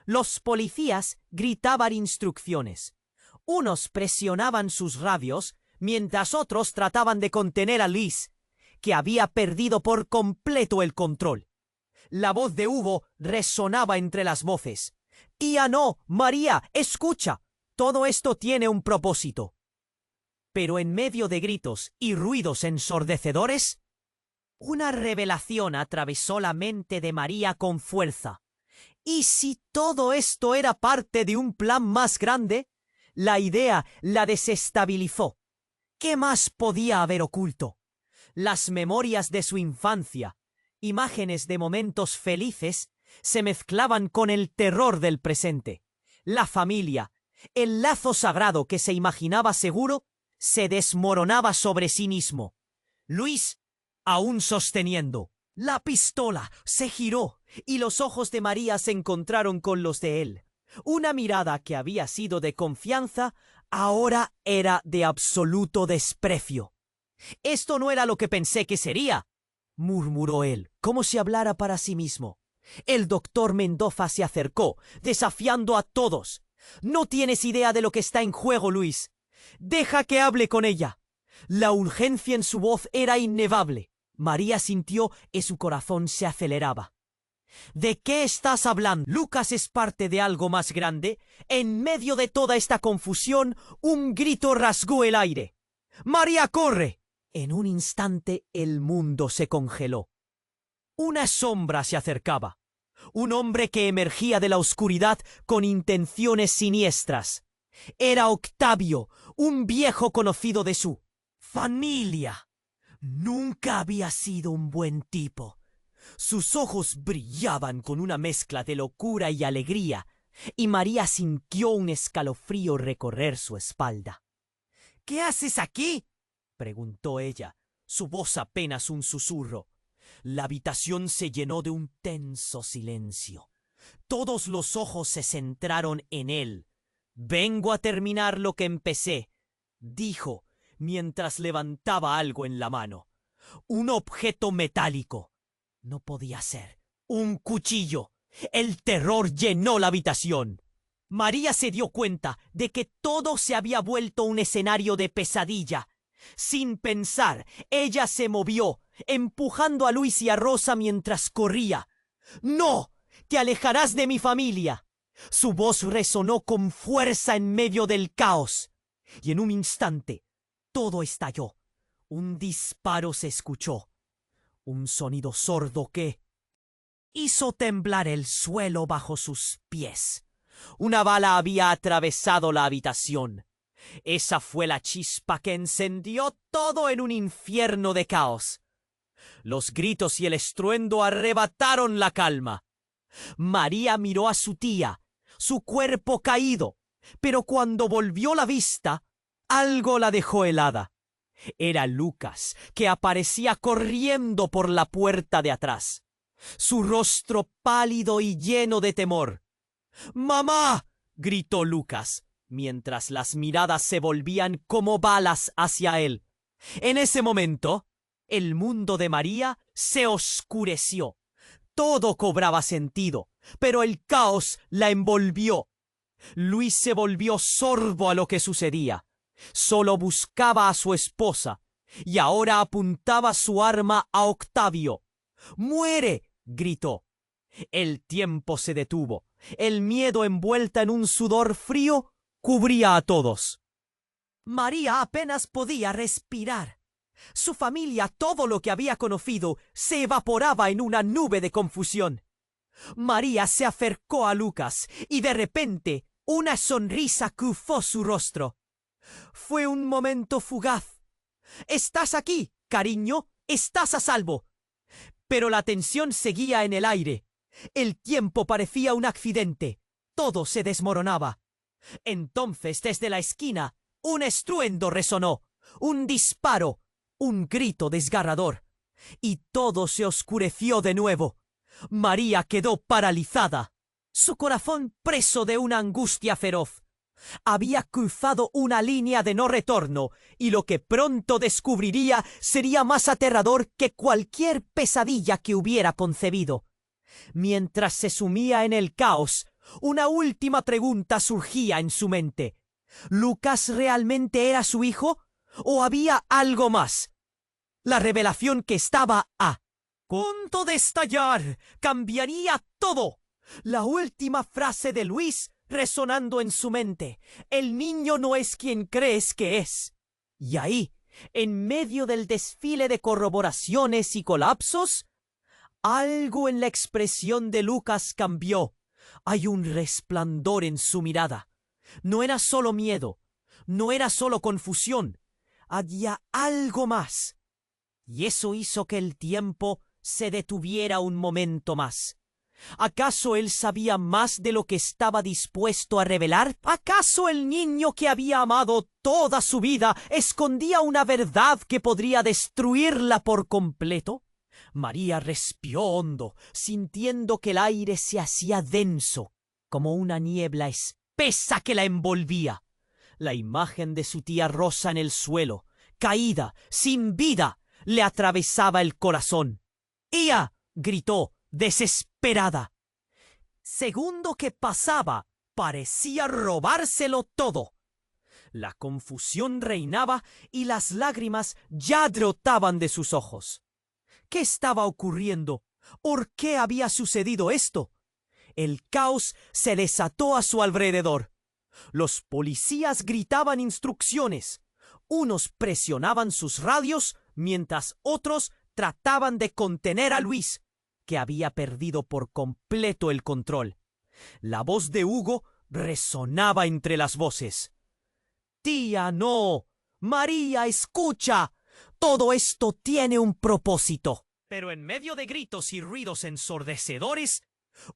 Los policías gritaban instrucciones. Unos presionaban sus radios, mientras otros trataban de contener a Liz, que había perdido por completo el control. La voz de Hugo resonaba entre las voces. «¡Tía, no! ¡María, escucha! Todo esto tiene un propósito». Pero en medio de gritos y ruidos ensordecedores, una revelación atravesó la mente de María con fuerza. ¿Y si todo esto era parte de un plan más grande? La idea la desestabilizó. ¿Qué más podía haber oculto? Las memorias de su infancia, imágenes de momentos felices, se mezclaban con el terror del presente. La familia, el lazo sagrado que se imaginaba seguro, se desmoronaba sobre sí mismo. Luis, aún sosteniendo la pistola, se giró y los ojos de María se encontraron con los de él. Una mirada que había sido de confianza, ahora era de absoluto desprecio. «Esto no era lo que pensé que sería», murmuró él, como si hablara para sí mismo. El doctor Mendoza se acercó, desafiando a todos. «No tienes idea de lo que está en juego, Luis. Deja que hable con ella». La urgencia en su voz era inefable. María sintió que su corazón se aceleraba. «¿De qué estás hablando? Lucas es parte de algo más grande». En medio de toda esta confusión, un grito rasgó el aire. «¡María, corre!». En un instante el mundo se congeló. Una sombra se acercaba. Un hombre que emergía de la oscuridad con intenciones siniestras. Era Octavio, un viejo conocido de su familia. Nunca había sido un buen tipo. Sus ojos brillaban con una mezcla de locura y alegría, y María sintió un escalofrío recorrer su espalda. «¿Qué haces aquí?», preguntó ella, su voz apenas un susurro. La habitación se llenó de un tenso silencio. Todos los ojos se centraron en él. «Vengo a terminar lo que empecé», dijo, mientras levantaba algo en la mano. Un objeto metálico. No podía ser. Un cuchillo. El terror llenó la habitación. María se dio cuenta de que todo se había vuelto un escenario de pesadilla. Sin pensar, ella se movió, empujando a Luis y a Rosa mientras corría. «¡No! ¡Te alejarás de mi familia!» Su voz resonó con fuerza en medio del caos. Y en un instante, todo estalló. Un disparo se escuchó. Un sonido sordo que hizo temblar el suelo bajo sus pies. Una bala había atravesado la habitación. Esa fue la chispa que encendió todo en un infierno de caos. Los gritos y el estruendo arrebataron la calma. María miró a su tía, su cuerpo caído, pero cuando volvió la vista, algo la dejó helada. Era Lucas, que aparecía corriendo por la puerta de atrás, su rostro pálido y lleno de temor. «¡Mamá!», gritó Lucas, mientras las miradas se volvían como balas hacia él. En ese momento, el mundo de María se oscureció. Todo cobraba sentido, pero el caos la envolvió. Luis se volvió sordo a lo que sucedía. Solo buscaba a su esposa, y ahora apuntaba su arma a Octavio. «¡Muere!», gritó. El tiempo se detuvo. El miedo, envuelta en un sudor frío, cubría a todos. María apenas podía respirar. Su familia, todo lo que había conocido, se evaporaba en una nube de confusión. María se acercó a Lucas y de repente una sonrisa cruzó su rostro. Fue un momento fugaz. «Estás aquí, cariño, estás a salvo». Pero la tensión seguía en el aire. El tiempo parecía un accidente. Todo se desmoronaba. Entonces, desde la esquina, un estruendo resonó, un disparo, un grito desgarrador. Y todo se oscureció de nuevo. María quedó paralizada, su corazón preso de una angustia feroz. Había cruzado una línea de no retorno, y lo que pronto descubriría sería más aterrador que cualquier pesadilla que hubiera concebido. Mientras se sumía en el caos, una última pregunta surgía en su mente. ¿Lucas realmente era su hijo? ¿O había algo más? La revelación que estaba a punto de estallar cambiaría todo. La última frase de Luis resonando en su mente. «El niño no es quien crees que es». Y ahí, en medio del desfile de corroboraciones y colapsos, algo en la expresión de Lucas cambió. Hay un resplandor en su mirada. No era solo miedo, no era solo confusión. Había algo más. Y eso hizo que el tiempo se detuviera un momento más. ¿Acaso él sabía más de lo que estaba dispuesto a revelar? ¿Acaso el niño que había amado toda su vida escondía una verdad que podría destruirla por completo? María respiró hondo, sintiendo que el aire se hacía denso, como una niebla espesa que la envolvía. La imagen de su tía Rosa en el suelo, caída, sin vida, le atravesaba el corazón. «¡Ella!», gritó, desesperada. Segundo que pasaba, parecía robárselo todo. La confusión reinaba y las lágrimas ya brotaban de sus ojos. ¿Qué estaba ocurriendo? ¿Por qué había sucedido esto? El caos se desató a su alrededor. Los policías gritaban instrucciones. Unos presionaban sus radios, mientras otros trataban de contener a Luis, que había perdido por completo el control. La voz de Hugo resonaba entre las voces. «Tía, no. María, escucha. Todo esto tiene un propósito». Pero en medio de gritos y ruidos ensordecedores,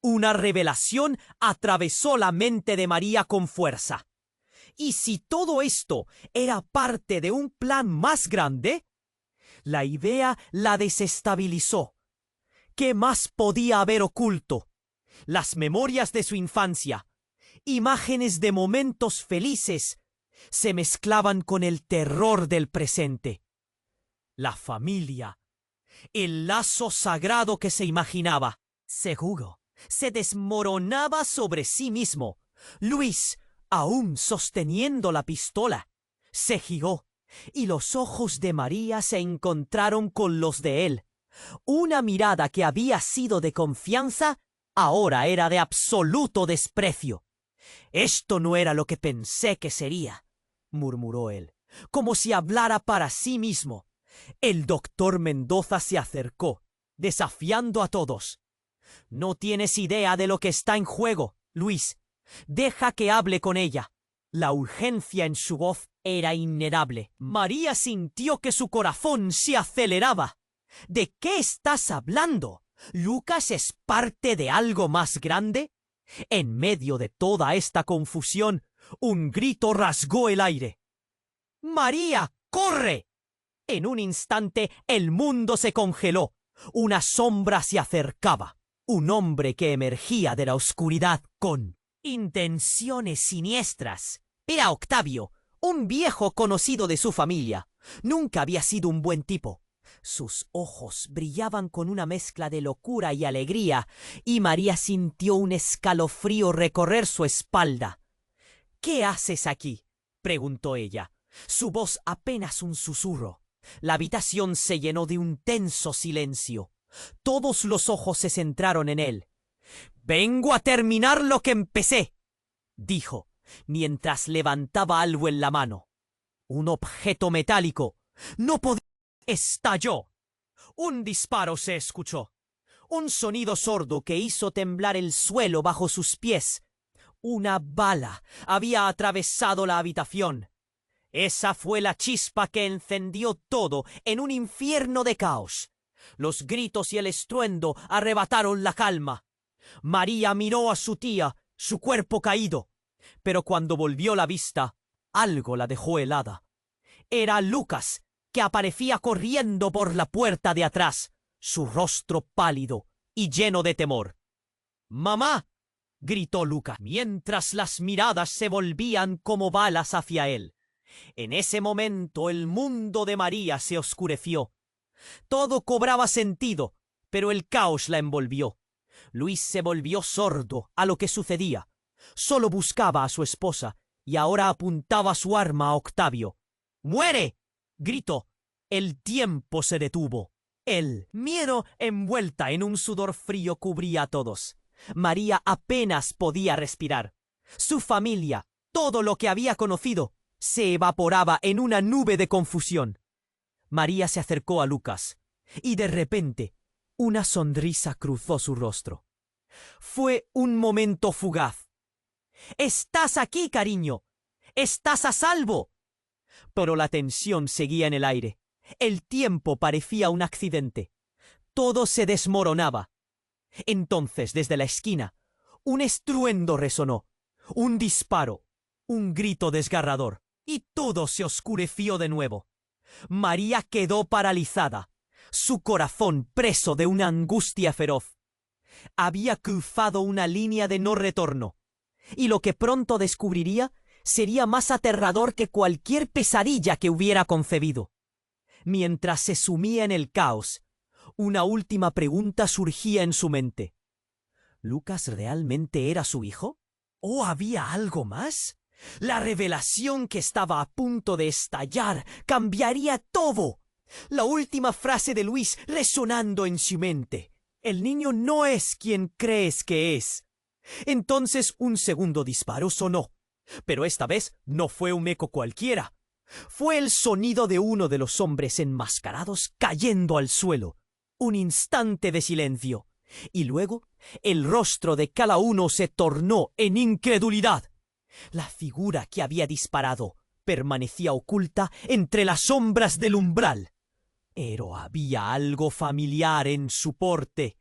una revelación atravesó la mente de María con fuerza. ¿Y si todo esto era parte de un plan más grande? La idea la desestabilizó. ¿Qué más podía haber oculto? Las memorias de su infancia, imágenes de momentos felices, se mezclaban con el terror del presente. La familia, el lazo sagrado que se imaginaba, seguro, se desmoronaba sobre sí mismo. Luis, aún sosteniendo la pistola, se giró, y los ojos de María se encontraron con los de él. Una mirada que había sido de confianza, ahora era de absoluto desprecio. «Esto no era lo que pensé que sería», murmuró él, como si hablara para sí mismo. El doctor Mendoza se acercó, desafiando a todos. «No tienes idea de lo que está en juego, Luis. Deja que hable con ella». La urgencia en su voz era innegable. María sintió que su corazón se aceleraba. «¿De qué estás hablando? ¿Lucas es parte de algo más grande?» En medio de toda esta confusión, un grito rasgó el aire. «¡María, corre!». En un instante el mundo se congeló. Una sombra se acercaba. Un hombre que emergía de la oscuridad con intenciones siniestras. Era Octavio, un viejo conocido de su familia. Nunca había sido un buen tipo. Sus ojos brillaban con una mezcla de locura y alegría, y María sintió un escalofrío recorrer su espalda. «¿Qué haces aquí?», preguntó ella, su voz apenas un susurro. La habitación se llenó de un tenso silencio. Todos los ojos se centraron en él. «Vengo a terminar lo que empecé», dijo, mientras levantaba algo en la mano. Un objeto metálico. No podía. Estalló. Un disparo se escuchó. Un sonido sordo que hizo temblar el suelo bajo sus pies. Una bala había atravesado la habitación. Esa fue la chispa que encendió todo en un infierno de caos. Los gritos y el estruendo arrebataron la calma. María miró a su tía, su cuerpo caído. Pero cuando volvió la vista, algo la dejó helada. Era Lucas, que aparecía corriendo por la puerta de atrás, su rostro pálido y lleno de temor. «¡Mamá!», gritó Lucas, mientras las miradas se volvían como balas hacia él. En ese momento el mundo de María se oscureció. Todo cobraba sentido, pero el caos la envolvió. Luis se volvió sordo a lo que sucedía. Solo buscaba a su esposa y ahora apuntaba su arma a Octavio. «¡Muere!», gritó. El tiempo se detuvo. El miedo envuelta en un sudor frío cubría a todos. María apenas podía respirar. Su familia, todo lo que había conocido, se evaporaba en una nube de confusión. María se acercó a Lucas, y de repente una sonrisa cruzó su rostro. Fue un momento fugaz. «¡Estás aquí, cariño! ¡Estás a salvo!». Pero la tensión seguía en el aire. El tiempo parecía un accidente. Todo se desmoronaba. Entonces, desde la esquina, un estruendo resonó. Un disparo. Un grito desgarrador. Y todo se oscureció de nuevo. María quedó paralizada, su corazón preso de una angustia feroz. Había cruzado una línea de no retorno, y lo que pronto descubriría sería más aterrador que cualquier pesadilla que hubiera concebido. Mientras se sumía en el caos, una última pregunta surgía en su mente. ¿Lucas realmente era su hijo? ¿O había algo más? La revelación que estaba a punto de estallar cambiaría todo. La última frase de Luis resonando en su mente. «El niño no es quien crees que es». Entonces un segundo disparo sonó. Pero esta vez no fue un eco cualquiera. Fue el sonido de uno de los hombres enmascarados cayendo al suelo. Un instante de silencio. Y luego el rostro de cada uno se tornó en incredulidad. La figura que había disparado permanecía oculta entre las sombras del umbral. Pero había algo familiar en su porte.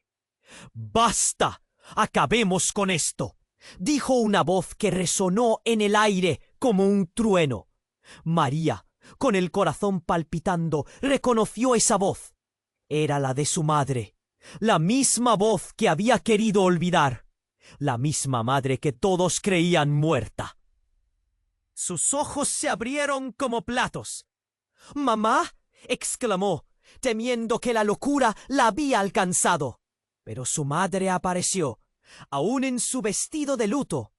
«¡Basta! ¡Acabemos con esto!», dijo una voz que resonó en el aire como un trueno. María, con el corazón palpitando, reconoció esa voz. Era la de su madre, la misma voz que había querido olvidar, la misma madre que todos creían muerta. Sus ojos se abrieron como platos. «¡Mamá!», exclamó, temiendo que la locura la había alcanzado. Pero su madre apareció, aún en su vestido de luto,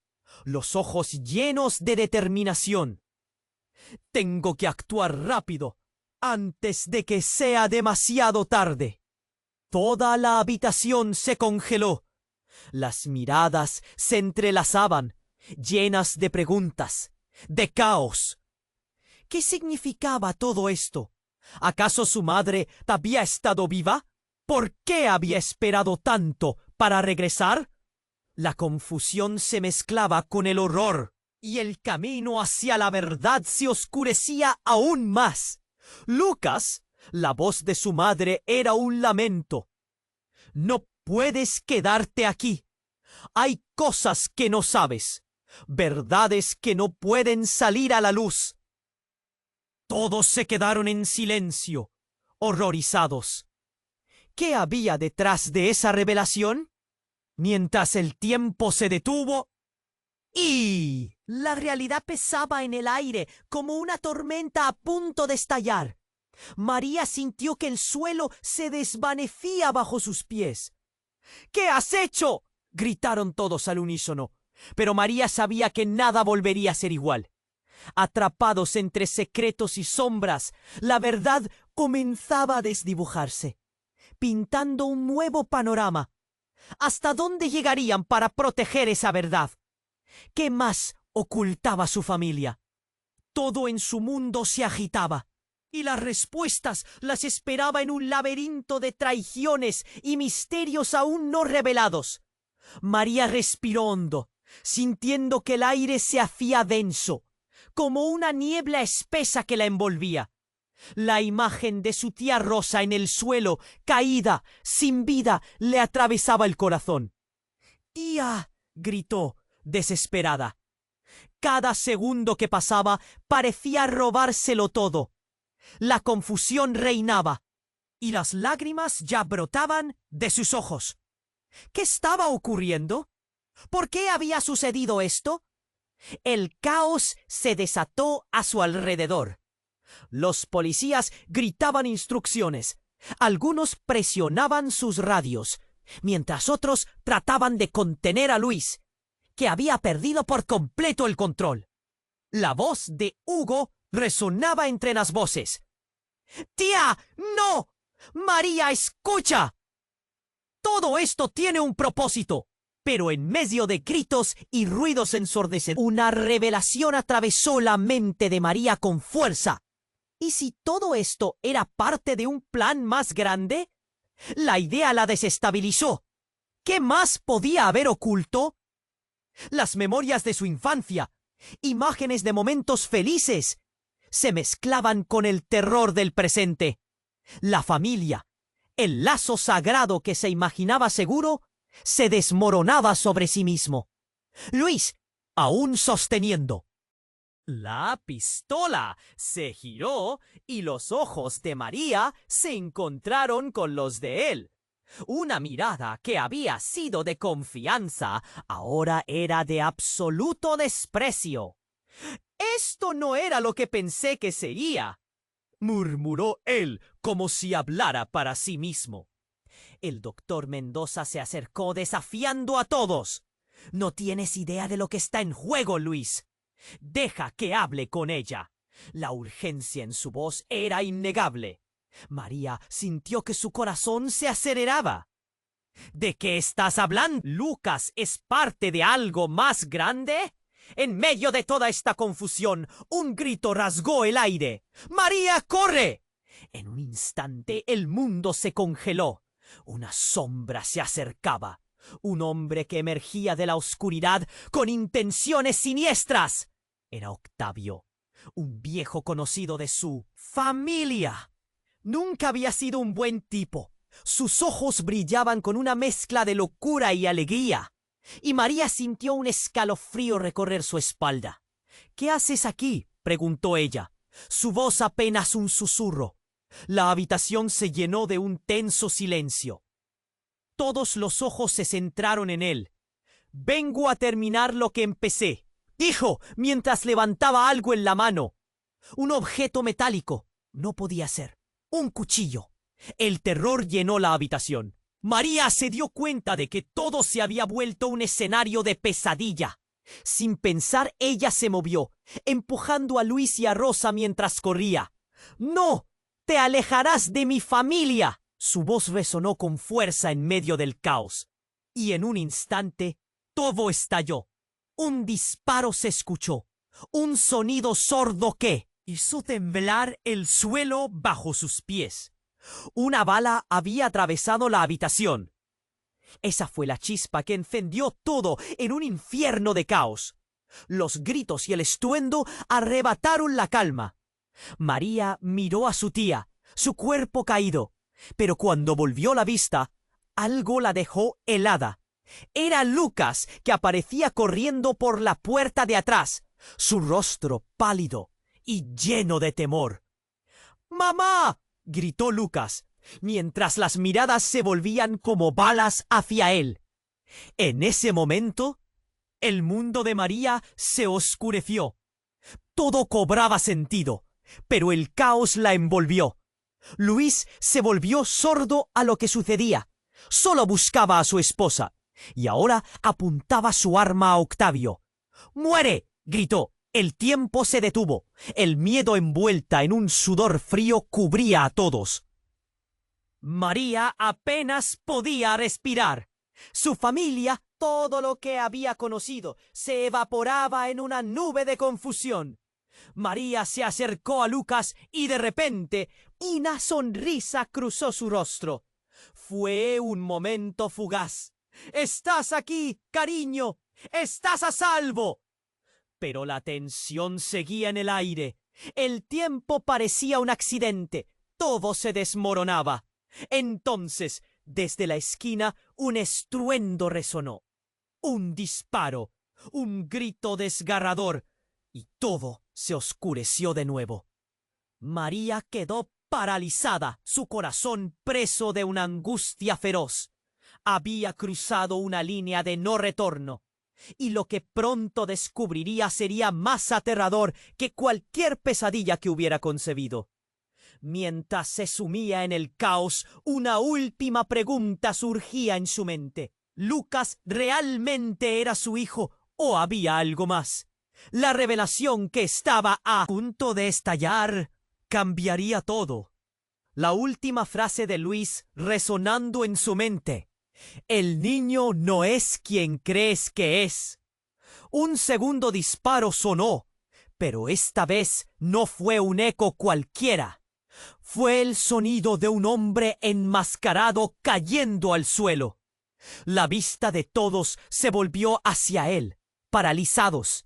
los ojos llenos de determinación. «Tengo que actuar rápido, antes de que sea demasiado tarde». Toda la habitación se congeló. Las miradas se entrelazaban, llenas de preguntas, de caos. ¿Qué significaba todo esto? ¿Acaso su madre había estado viva? ¿Por qué había esperado tanto para regresar? La confusión se mezclaba con el horror, y el camino hacia la verdad se oscurecía aún más. Lucas, la voz de su madre era un lamento. «No puedes quedarte aquí. Hay cosas que no sabes, verdades que no pueden salir a la luz». Todos se quedaron en silencio, horrorizados. ¿Qué había detrás de esa revelación? Mientras el tiempo se detuvo y la realidad pesaba en el aire como una tormenta a punto de estallar. María sintió que el suelo se desvanecía bajo sus pies. «¿Qué has hecho?», gritaron todos al unísono. Pero María sabía que nada volvería a ser igual. Atrapados entre secretos y sombras, la verdad comenzaba a desdibujarse, pintando un nuevo panorama. ¿Hasta dónde llegarían para proteger esa verdad? ¿Qué más ocultaba su familia? Todo en su mundo se agitaba, y las respuestas las esperaba en un laberinto de traiciones y misterios aún no revelados. María respiró hondo, sintiendo que el aire se hacía denso, como una niebla espesa que la envolvía. La imagen de su tía Rosa en el suelo, caída, sin vida, le atravesaba el corazón. «¡Tía!», gritó, desesperada. Cada segundo que pasaba parecía robárselo todo. La confusión reinaba, y las lágrimas ya brotaban de sus ojos. ¿Qué estaba ocurriendo? ¿Por qué había sucedido esto? El caos se desató a su alrededor. Los policías gritaban instrucciones. Algunos presionaban sus radios, mientras otros trataban de contener a Luis, que había perdido por completo el control. La voz de Hugo resonaba entre las voces. «¡Tía, no! ¡María, escucha! Todo esto tiene un propósito». Pero en medio de gritos y ruidos ensordecedores, una revelación atravesó la mente de María con fuerza. ¿Y si todo esto era parte de un plan más grande? La idea la desestabilizó. ¿Qué más podía haber oculto? Las memorias de su infancia, imágenes de momentos felices, se mezclaban con el terror del presente. La familia, el lazo sagrado que se imaginaba seguro, se desmoronaba sobre sí mismo. Luis, aún sosteniendo la pistola, se giró y los ojos de María se encontraron con los de él. Una mirada que había sido de confianza ahora era de absoluto desprecio. «Esto no era lo que pensé que sería», murmuró él como si hablara para sí mismo. El doctor Mendoza se acercó desafiando a todos. «No tienes idea de lo que está en juego, Luis. Deja que hable con ella». La urgencia en su voz era innegable. María sintió que su corazón se aceleraba. «¿De qué estás hablando? ¿Lucas es parte de algo más grande?» En medio de toda esta confusión, un grito rasgó el aire. «¡María, corre!». En un instante el mundo se congeló. Una sombra se acercaba. Un hombre que emergía de la oscuridad con intenciones siniestras. Era Octavio, un viejo conocido de su familia. Nunca había sido un buen tipo. Sus ojos brillaban con una mezcla de locura y alegría, y María sintió un escalofrío recorrer su espalda. ¿Qué haces aquí?, preguntó ella. Su voz apenas un susurro. La habitación se llenó de un tenso silencio. Todos los ojos se centraron en él. «Vengo a terminar lo que empecé», dijo mientras levantaba algo en la mano. Un objeto metálico. No podía ser. Un cuchillo. El terror llenó la habitación. María se dio cuenta de que todo se había vuelto un escenario de pesadilla. Sin pensar, ella se movió, empujando a Luis y a Rosa mientras corría. «¡No! ¡Te alejarás de mi familia!». Su voz resonó con fuerza en medio del caos. Y en un instante, todo estalló. Un disparo se escuchó. Un sonido sordo que hizo temblar el suelo bajo sus pies. Una bala había atravesado la habitación. Esa fue la chispa que encendió todo en un infierno de caos. Los gritos y el estruendo arrebataron la calma. María miró a su tía, su cuerpo caído, pero cuando volvió la vista, algo la dejó helada. Era Lucas, que aparecía corriendo por la puerta de atrás, su rostro pálido y lleno de temor. «¡Mamá!», gritó Lucas, mientras las miradas se volvían como balas hacia él. En ese momento, el mundo de María se oscureció. Todo cobraba sentido, pero el caos la envolvió. Luis se volvió sordo a lo que sucedía. Solo buscaba a su esposa, y ahora apuntaba su arma a Octavio. «¡Muere!», gritó. El tiempo se detuvo. El miedo envuelta en un sudor frío cubría a todos. María apenas podía respirar. Su familia, todo lo que había conocido, se evaporaba en una nube de confusión. María se acercó a Lucas y de repente una sonrisa cruzó su rostro. Fue un momento fugaz. «¡Estás aquí, cariño! ¡Estás a salvo!». Pero la tensión seguía en el aire. El tiempo parecía un accidente. Todo se desmoronaba. Entonces, desde la esquina, un estruendo resonó. Un disparo, un grito desgarrador, y todo se oscureció de nuevo. María quedó paralizada, su corazón preso de una angustia feroz. Había cruzado una línea de no retorno, y lo que pronto descubriría sería más aterrador que cualquier pesadilla que hubiera concebido. Mientras se sumía en el caos, una última pregunta surgía en su mente. ¿Lucas realmente era su hijo o había algo más? La revelación que estaba a punto de estallar cambiaría todo. La última frase de Luis resonando en su mente. «El niño no es quien crees que es». Un segundo disparo sonó, pero esta vez no fue un eco cualquiera. Fue el sonido de un hombre enmascarado cayendo al suelo. La vista de todos se volvió hacia él, paralizados.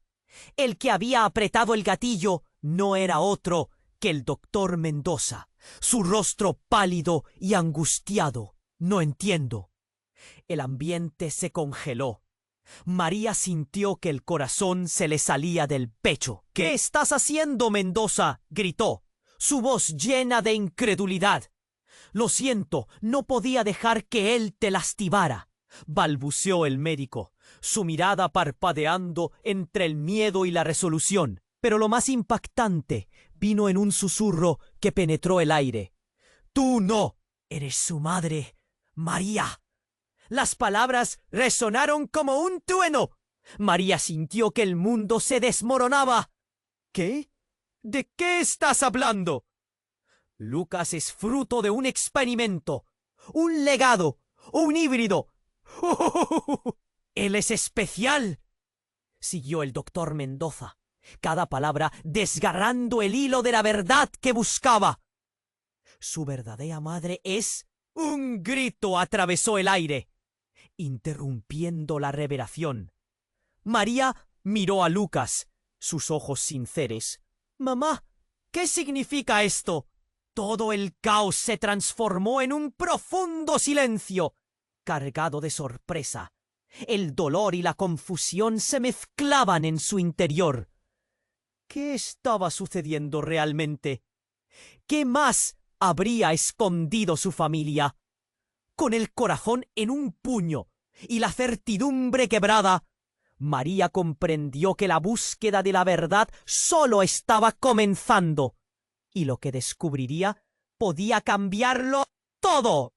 El que había apretado el gatillo no era otro que el doctor Mendoza, su rostro pálido y angustiado. «No entiendo». El ambiente se congeló. María sintió que el corazón se le salía del pecho. «¿Qué estás haciendo, Mendoza?», gritó, su voz llena de incredulidad. «Lo siento, no podía dejar que él te lastimara», balbuceó el médico, su mirada parpadeando entre el miedo y la resolución. Pero lo más impactante vino en un susurro que penetró el aire. «Tú no eres su madre, María». Las palabras resonaron como un trueno. María sintió que el mundo se desmoronaba. «¿Qué? ¿De qué estás hablando?». «Lucas es fruto de un experimento, un legado, un híbrido». «¡Él es especial!», siguió el doctor Mendoza, cada palabra desgarrando el hilo de la verdad que buscaba. «Su verdadera madre es...». Un grito atravesó el aire, interrumpiendo la revelación. María miró a Lucas, sus ojos sinceros. «Mamá, ¿qué significa esto?». Todo el caos se transformó en un profundo silencio, cargado de sorpresa. El dolor y la confusión se mezclaban en su interior. ¿Qué estaba sucediendo realmente? ¿Qué más habría escondido su familia? Con el corazón en un puño y la certidumbre quebrada, María comprendió que la búsqueda de la verdad solo estaba comenzando, y lo que descubriría podía cambiarlo todo.